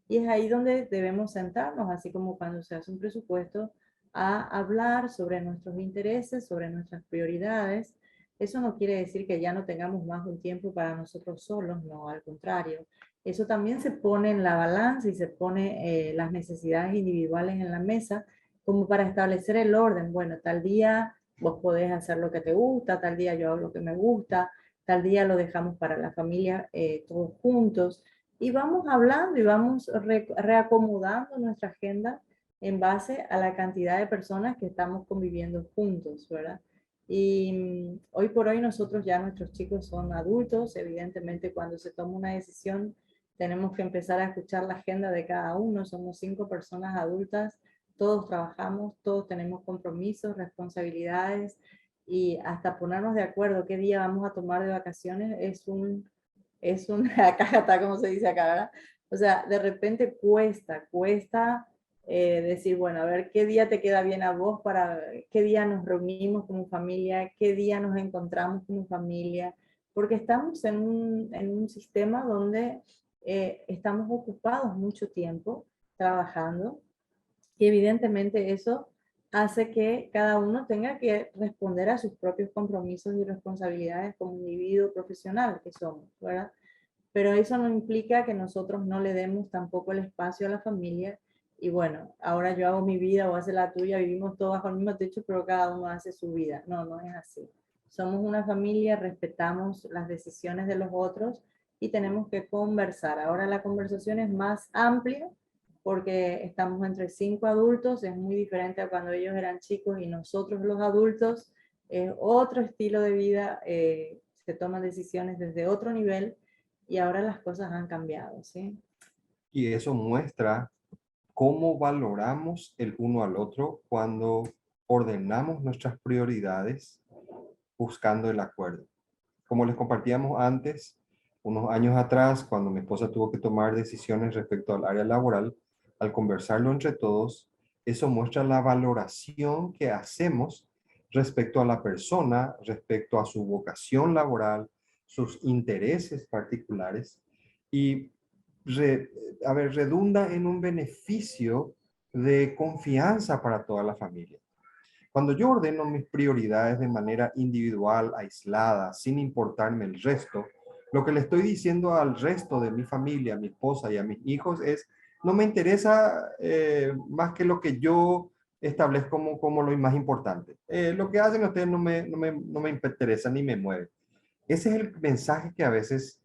Y es ahí donde debemos sentarnos, así como cuando se hace un presupuesto, a hablar sobre nuestros intereses, sobre nuestras prioridades. Eso no quiere decir que ya no tengamos más un tiempo para nosotros solos, no, al contrario. Eso también se pone en la balanza y se pone las necesidades individuales en la mesa como para establecer el orden. Bueno, tal día vos podés hacer lo que te gusta, tal día yo hago lo que me gusta, tal día lo dejamos para la familia todos juntos. Y vamos hablando y vamos reacomodando nuestra agenda en base a la cantidad de personas que estamos conviviendo juntos, ¿verdad? Y hoy por hoy nosotros ya nuestros chicos son adultos, evidentemente cuando se toma una decisión tenemos que empezar a escuchar la agenda de cada uno, somos 5 personas adultas, todos trabajamos, todos tenemos compromisos, responsabilidades y hasta ponernos de acuerdo qué día vamos a tomar de vacaciones acá está como se dice acá, ¿verdad? O sea, de repente cuesta decir, bueno, a ver qué día te queda bien a vos, para qué día nos reunimos como familia, qué día nos encontramos como familia, porque estamos en un sistema donde estamos ocupados mucho tiempo trabajando y evidentemente eso hace que cada uno tenga que responder a sus propios compromisos y responsabilidades como individuo profesional que somos, ¿verdad? Pero eso no implica que nosotros no le demos tampoco el espacio a la familia y bueno, ahora yo hago mi vida o hace la tuya, vivimos todos bajo el mismo techo, pero cada uno hace su vida. No, no es así. Somos una familia, respetamos las decisiones de los otros y tenemos que conversar. Ahora la conversación es más amplia porque estamos entre 5 adultos, es muy diferente a cuando ellos eran chicos y nosotros los adultos, otro estilo de vida, se toman decisiones desde otro nivel y ahora las cosas han cambiado, ¿sí? Y eso muestra cómo valoramos el uno al otro cuando ordenamos nuestras prioridades buscando el acuerdo. Como les compartíamos antes, unos años atrás, cuando mi esposa tuvo que tomar decisiones respecto al área laboral, al conversarlo entre todos, eso muestra la valoración que hacemos respecto a la persona, respecto a su vocación laboral, sus intereses particulares y redunda en un beneficio de confianza para toda la familia. Cuando yo ordeno mis prioridades de manera individual, aislada, sin importarme el resto, lo que le estoy diciendo al resto de mi familia, a mi esposa y a mis hijos es, no me interesa más que lo que yo establezco como lo más importante. Lo que hacen ustedes no me interesa ni me mueve. Ese es el mensaje que a veces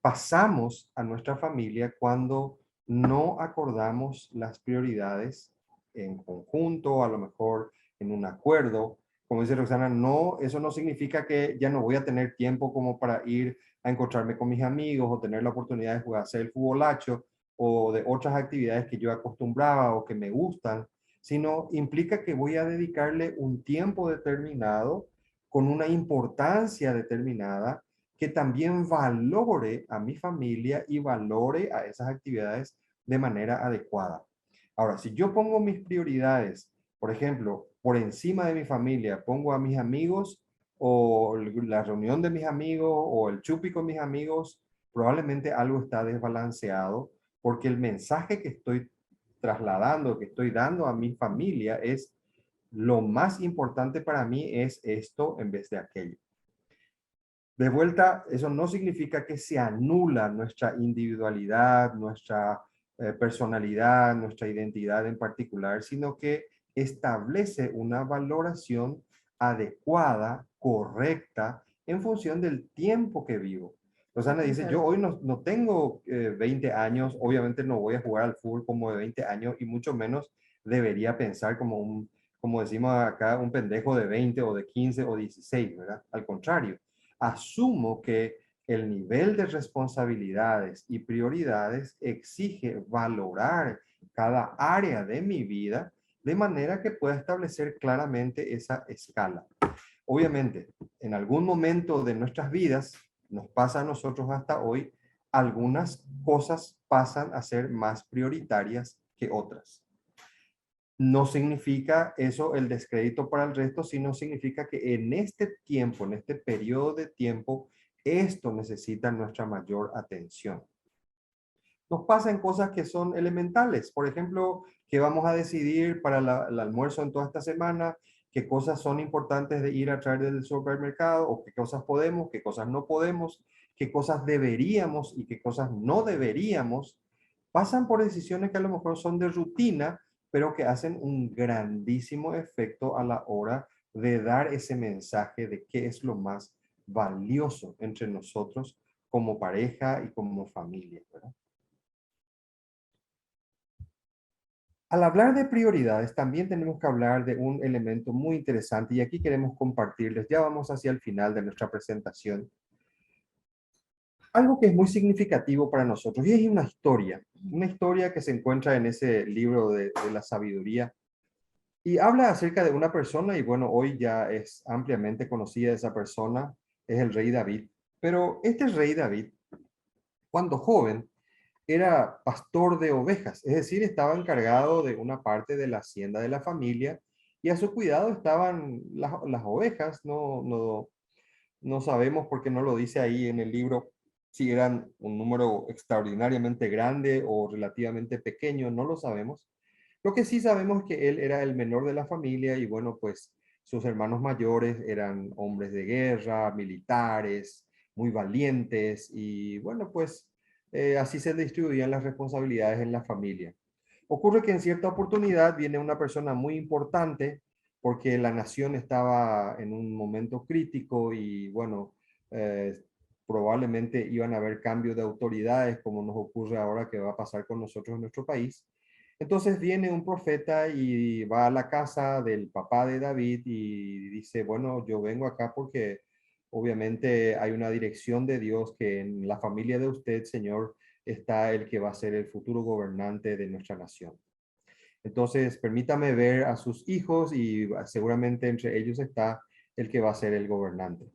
pasamos a nuestra familia cuando no acordamos las prioridades en conjunto, a lo mejor en un acuerdo. Como dice Roxana, no, eso no significa que ya no voy a tener tiempo como para ir a encontrarme con mis amigos o tener la oportunidad de jugar, hacer el futbolacho o de otras actividades que yo acostumbraba o que me gustan, sino implica que voy a dedicarle un tiempo determinado con una importancia determinada que también valore a mi familia y valore a esas actividades de manera adecuada. Ahora, si yo pongo mis prioridades, por ejemplo, por encima de mi familia, pongo a mis amigos o la reunión de mis amigos o el chupi con mis amigos, probablemente algo está desbalanceado porque el mensaje que estoy trasladando, que estoy dando a mi familia es lo más importante para mí es esto en vez de aquello. De vuelta, eso no significa que se anula nuestra individualidad, nuestra personalidad, nuestra identidad en particular, sino que establece una valoración adecuada, correcta, en función del tiempo que vivo. Rosana dice, yo hoy no tengo 20 años, obviamente no voy a jugar al fútbol como de 20 años y mucho menos debería pensar como decimos acá, un pendejo de 20 o de 15 o 16, ¿verdad? Al contrario, asumo que el nivel de responsabilidades y prioridades exige valorar cada área de mi vida de manera que pueda establecer claramente esa escala. Obviamente, en algún momento de nuestras vidas, nos pasa a nosotros hasta hoy, algunas cosas pasan a ser más prioritarias que otras. No significa eso el descrédito para el resto, sino significa que en este tiempo, en este periodo de tiempo, esto necesita nuestra mayor atención. Nos pasan cosas que son elementales. Por ejemplo, que vamos a decidir para el almuerzo en toda esta semana, qué cosas son importantes de ir a traer del supermercado, o qué cosas podemos, qué cosas no podemos, qué cosas deberíamos y qué cosas no deberíamos. Pasan por decisiones que a lo mejor son de rutina, pero que hacen un grandísimo efecto a la hora de dar ese mensaje de qué es lo más valioso entre nosotros como pareja y como familia, ¿verdad? Al hablar de prioridades, también tenemos que hablar de un elemento muy interesante y aquí queremos compartirles, ya vamos hacia el final de nuestra presentación, algo que es muy significativo para nosotros y es una historia que se encuentra en ese libro de la sabiduría y habla acerca de una persona y bueno, hoy ya es ampliamente conocida esa persona, es el rey David, pero este rey David, cuando joven, era pastor de ovejas, es decir, estaba encargado de una parte de la hacienda de la familia y a su cuidado estaban las ovejas, no sabemos porque no lo dice ahí en el libro si eran un número extraordinariamente grande o relativamente pequeño, no lo sabemos. Lo que sí sabemos es que él era el menor de la familia y bueno, pues sus hermanos mayores eran hombres de guerra, militares, muy valientes y bueno, pues así se distribuían las responsabilidades en la familia. Ocurre que en cierta oportunidad viene una persona muy importante porque la nación estaba en un momento crítico y bueno, eh, probablemente iban a haber cambios de autoridades como nos ocurre ahora que va a pasar con nosotros en nuestro país. Entonces viene un profeta y va a la casa del papá de David y dice, bueno, yo vengo acá porque obviamente hay una dirección de Dios que en la familia de usted, Señor, está el que va a ser el futuro gobernante de nuestra nación. Entonces, permítame ver a sus hijos y seguramente entre ellos está el que va a ser el gobernante.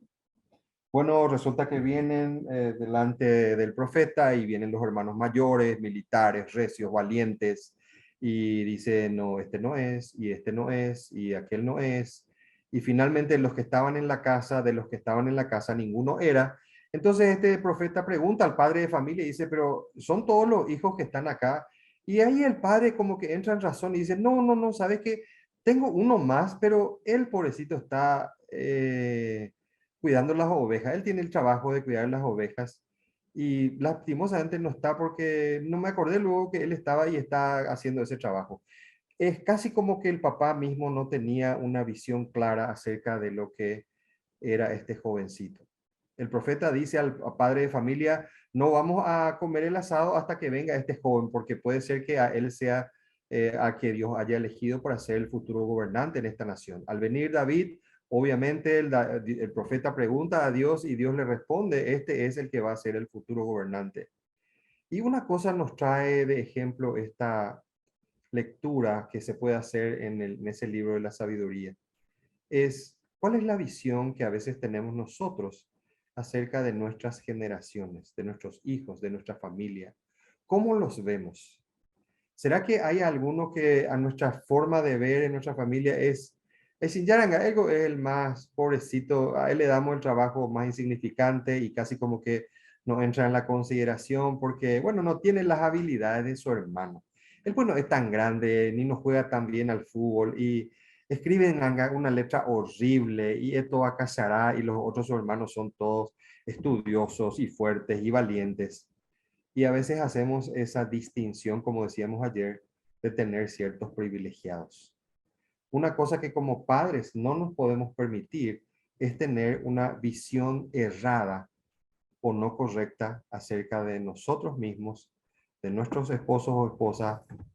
Bueno, resulta que vienen delante del profeta y vienen los hermanos mayores, militares, recios, valientes, y dice, no, este no es, y este no es, y aquel no es. Y finalmente los que estaban en la casa, de los que estaban en la casa, ninguno era. Entonces este profeta pregunta al padre de familia y dice, pero ¿son todos los hijos que están acá? Y ahí el padre como que entra en razón y dice, no, ¿sabes qué? Tengo uno más, pero el pobrecito está cuidando las ovejas. Él tiene el trabajo de cuidar las ovejas y lastimosamente no está porque no me acordé luego que él estaba y está haciendo ese trabajo. es casi como que el papá mismo no tenía una visión clara acerca de lo que era este jovencito. El profeta dice al padre de familia, no vamos a comer el asado hasta que venga este joven, porque puede ser que a él sea a que Dios haya elegido para ser el futuro gobernante en esta nación. Al venir David, obviamente el profeta pregunta a Dios y Dios le responde, este es el que va a ser el futuro gobernante. Y una cosa nos trae de ejemplo esta lectura que se puede hacer en ese libro de la sabiduría es cuál es la visión que a veces tenemos nosotros acerca de nuestras generaciones, de nuestros hijos, de nuestra familia. ¿Cómo los vemos? ¿Será que hay alguno que a nuestra forma de ver en nuestra familia es Yaranga, ego es el más pobrecito, a él le damos el trabajo más insignificante y casi como que no entra en la consideración porque, bueno, no tiene las habilidades de su hermano. Él, bueno, es tan grande, ni nos juega tan bien al fútbol y escribe en una letra horrible y esto acasará y los otros hermanos son todos estudiosos y fuertes y valientes. Y a veces hacemos esa distinción, como decíamos ayer, de tener ciertos privilegiados. Una cosa que como padres no nos podemos permitir es tener una visión errada o no correcta acerca de nosotros mismos, de nuestros esposos o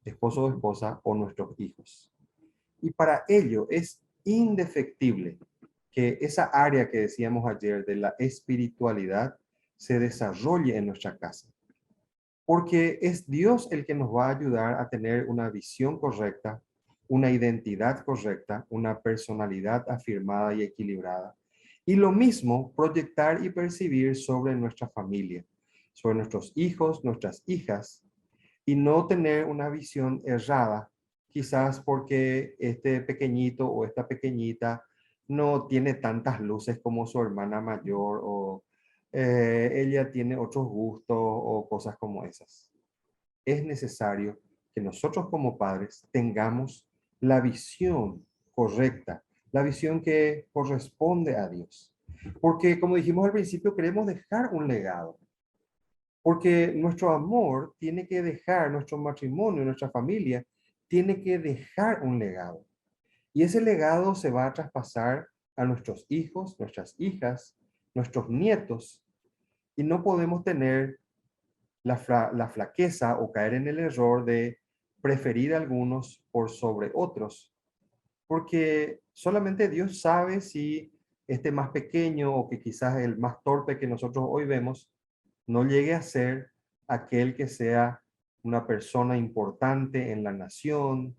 esposa o nuestros hijos. Y para ello es indefectible que esa área que decíamos ayer de la espiritualidad se desarrolle en nuestra casa. Porque es Dios el que nos va a ayudar a tener una visión correcta, una identidad correcta, una personalidad afirmada y equilibrada. Y lo mismo proyectar y percibir sobre nuestra familia, sobre nuestros hijos, nuestras hijas, y no tener una visión errada, quizás porque este pequeñito o esta pequeñita no tiene tantas luces como su hermana mayor o ella tiene otros gustos o cosas como esas. Es necesario que nosotros como padres tengamos la visión correcta, la visión que corresponde a Dios. Porque como dijimos al principio, queremos dejar un legado. Porque nuestro amor tiene que dejar, nuestro matrimonio, nuestra familia, tiene que dejar un legado. Y ese legado se va a traspasar a nuestros hijos, nuestras hijas, nuestros nietos. Y no podemos tener la flaqueza o caer en el error de preferir a algunos por sobre otros. Porque solamente Dios sabe si este más pequeño o que quizás el más torpe que nosotros hoy vemos no llegue a ser aquel que sea una persona importante en la nación,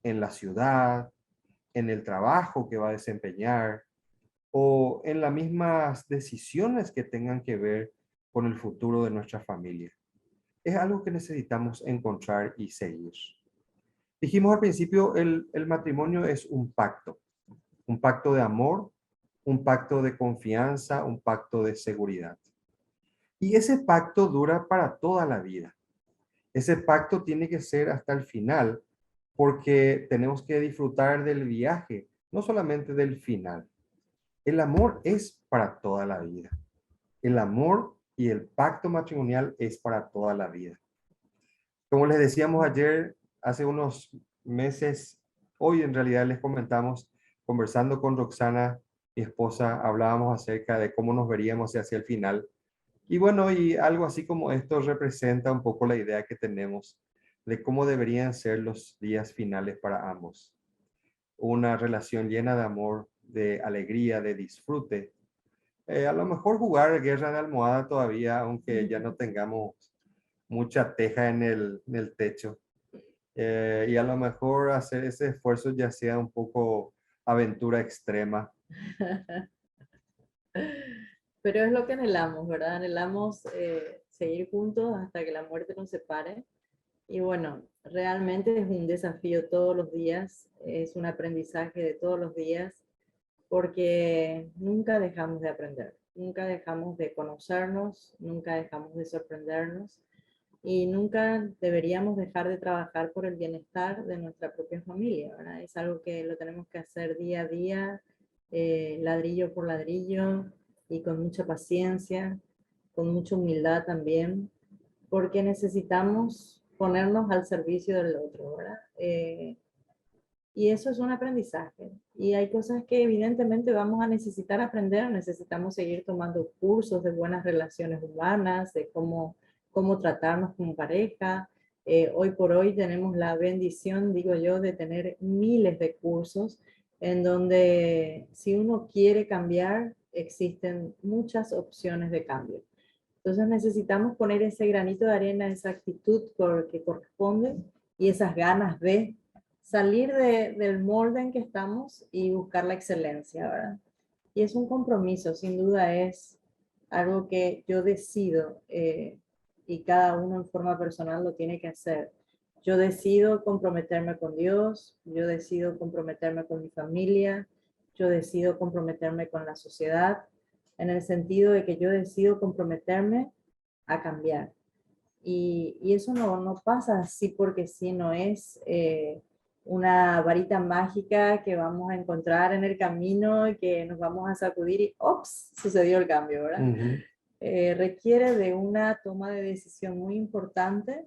en la ciudad, en el trabajo que va a desempeñar o en las mismas decisiones que tengan que ver con el futuro de nuestra familia. Es algo que necesitamos encontrar y seguir. Dijimos al principio, el matrimonio es un pacto de amor, un pacto de confianza, un pacto de seguridad. Y ese pacto dura para toda la vida. Ese pacto tiene que ser hasta el final, porque tenemos que disfrutar del viaje, no solamente del final. El amor es para toda la vida. El amor y el pacto matrimonial es para toda la vida. Como les decíamos ayer, hace unos meses, hoy en realidad les comentamos, conversando con Roxana, mi esposa, hablábamos acerca de cómo nos veríamos hacia el final. Y bueno, y algo así como esto representa un poco la idea que tenemos de cómo deberían ser los días finales para ambos. Una relación llena de amor, de alegría, de disfrute. A lo mejor jugar guerra de almohada todavía, aunque ya no tengamos mucha teja en el techo. Y a lo mejor hacer ese esfuerzo ya sea un poco aventura extrema. Pero es lo que anhelamos, ¿verdad? Anhelamos seguir juntos hasta que la muerte nos separe. Y bueno, realmente es un desafío todos los días, es un aprendizaje de todos los días, porque nunca dejamos de aprender, nunca dejamos de conocernos, nunca dejamos de sorprendernos y nunca deberíamos dejar de trabajar por el bienestar de nuestra propia familia, ¿verdad? Es algo que lo tenemos que hacer día a día, ladrillo por ladrillo y con mucha paciencia, con mucha humildad también, porque necesitamos ponernos al servicio del otro, ¿verdad? Y eso es un aprendizaje. Y hay cosas que evidentemente vamos a necesitar aprender. Necesitamos seguir tomando cursos de buenas relaciones humanas, de cómo tratarnos como pareja. Hoy por hoy tenemos la bendición, digo yo, de tener miles de cursos en donde si uno quiere cambiar, existen muchas opciones de cambio. Entonces necesitamos poner ese granito de arena, esa actitud que corresponde y esas ganas de salir del molde en que estamos y buscar la excelencia, ¿verdad? Y es un compromiso, sin duda es algo que yo decido y cada uno en forma personal lo tiene que hacer. Yo decido comprometerme con Dios, yo decido comprometerme con mi familia, yo decido comprometerme con la sociedad, en el sentido de que yo decido comprometerme a cambiar. Y eso no pasa así porque sí, no es una varita mágica que vamos a encontrar en el camino y que nos vamos a sacudir y ¡ops! Sucedió el cambio, ¿verdad? Requiere de una toma de decisión muy importante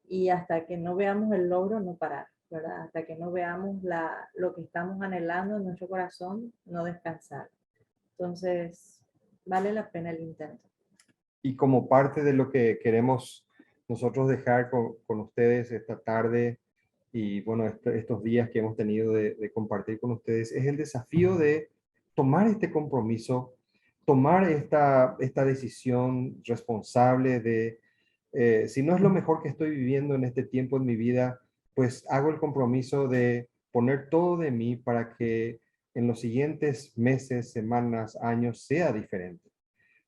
y hasta que no veamos el logro, no parar, ¿verdad? Hasta que no veamos lo que estamos anhelando en nuestro corazón, no descansar. Entonces, vale la pena el intento. Y como parte de lo que queremos nosotros dejar con ustedes esta tarde y bueno, estos días que hemos tenido de compartir con ustedes, es el desafío de tomar este compromiso, tomar esta decisión responsable de, si no es lo mejor que estoy viviendo en este tiempo en mi vida, pues hago el compromiso de poner todo de mí para que en los siguientes meses, semanas, años sea diferente.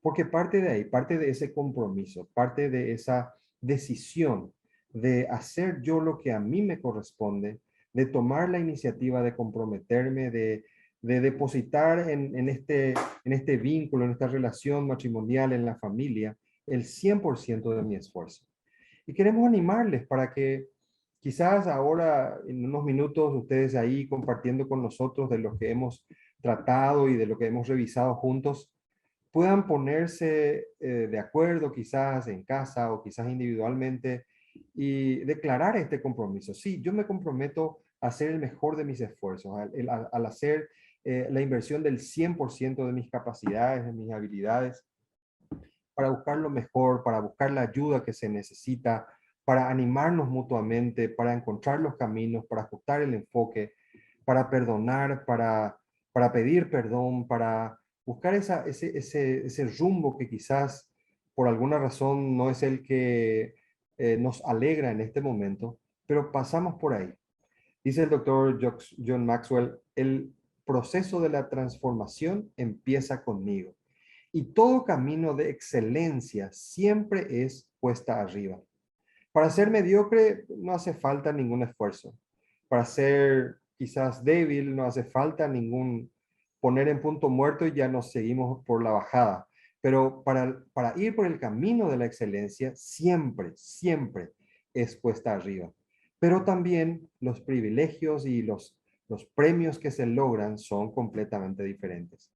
Porque parte de ahí, parte de ese compromiso, parte de esa decisión de hacer yo lo que a mí me corresponde, de tomar la iniciativa de comprometerme, de depositar en este vínculo, en esta relación matrimonial, en la familia, el 100% de mi esfuerzo. Y queremos animarles para que quizás ahora, en unos minutos, ustedes ahí compartiendo con nosotros de lo que hemos tratado y de lo que hemos revisado juntos, puedan ponerse de acuerdo quizás en casa o quizás individualmente y declarar este compromiso. Sí, yo me comprometo a hacer el mejor de mis esfuerzos, al hacer la inversión del 100% de mis capacidades, de mis habilidades, para buscar lo mejor, para buscar la ayuda que se necesita, para animarnos mutuamente, para encontrar los caminos, para ajustar el enfoque, para perdonar, para pedir perdón, para buscar ese rumbo que quizás por alguna razón no es el que nos alegra en este momento, pero pasamos por ahí. Dice el doctor John Maxwell, el proceso de la transformación empieza conmigo y todo camino de excelencia siempre es cuesta arriba. Para ser mediocre no hace falta ningún esfuerzo. Para ser quizás débil no hace falta ningún poner en punto muerto y ya nos seguimos por la bajada. Pero para ir por el camino de la excelencia siempre, siempre es cuesta arriba. Pero también los privilegios y los premios que se logran son completamente diferentes.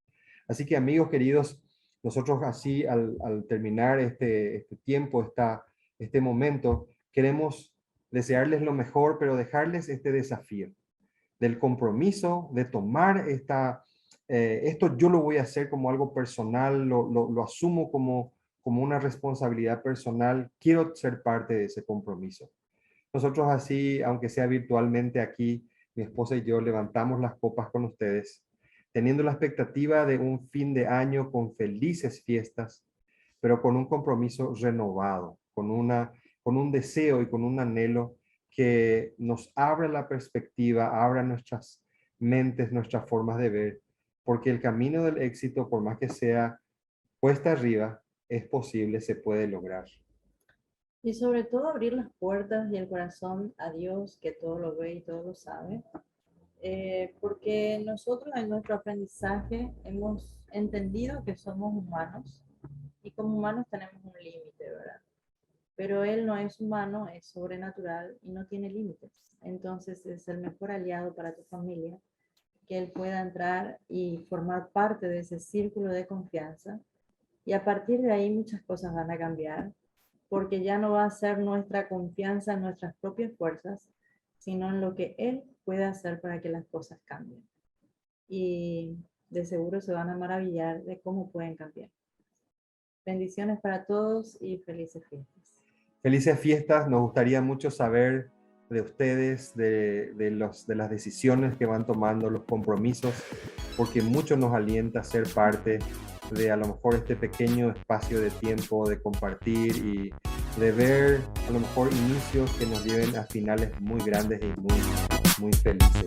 Así que amigos queridos, nosotros así al terminar este tiempo, este momento, queremos desearles lo mejor, pero dejarles este desafío del compromiso de tomar esto yo lo voy a hacer como algo personal, lo asumo como una responsabilidad personal, quiero ser parte de ese compromiso. Nosotros así, aunque sea virtualmente aquí, mi esposa y yo levantamos las copas con ustedes, teniendo la expectativa de un fin de año con felices fiestas, pero con un compromiso renovado, con un deseo y con un anhelo que nos abra la perspectiva, abra nuestras mentes, nuestras formas de ver, porque el camino del éxito, por más que sea cuesta arriba, es posible, se puede lograr. Y sobre todo abrir las puertas y el corazón a Dios, que todo lo ve y todo lo sabe. Porque nosotros en nuestro aprendizaje hemos entendido que somos humanos y como humanos tenemos un límite, ¿verdad? Pero Él no es humano, es sobrenatural y no tiene límites. Entonces es el mejor aliado para tu familia, que Él pueda entrar y formar parte de ese círculo de confianza. Y a partir de ahí muchas cosas van a cambiar, porque ya no va a ser nuestra confianza en nuestras propias fuerzas, sino en lo que Él puede hacer para que las cosas cambien. Y de seguro se van a maravillar de cómo pueden cambiar. Bendiciones para todos y felices fiestas. Felices fiestas, nos gustaría mucho saber de ustedes, de las decisiones que van tomando, los compromisos, porque mucho nos alienta a ser parte de a lo mejor este pequeño espacio de tiempo, de compartir y de ver a lo mejor inicios que nos lleven a finales muy grandes y muy felices.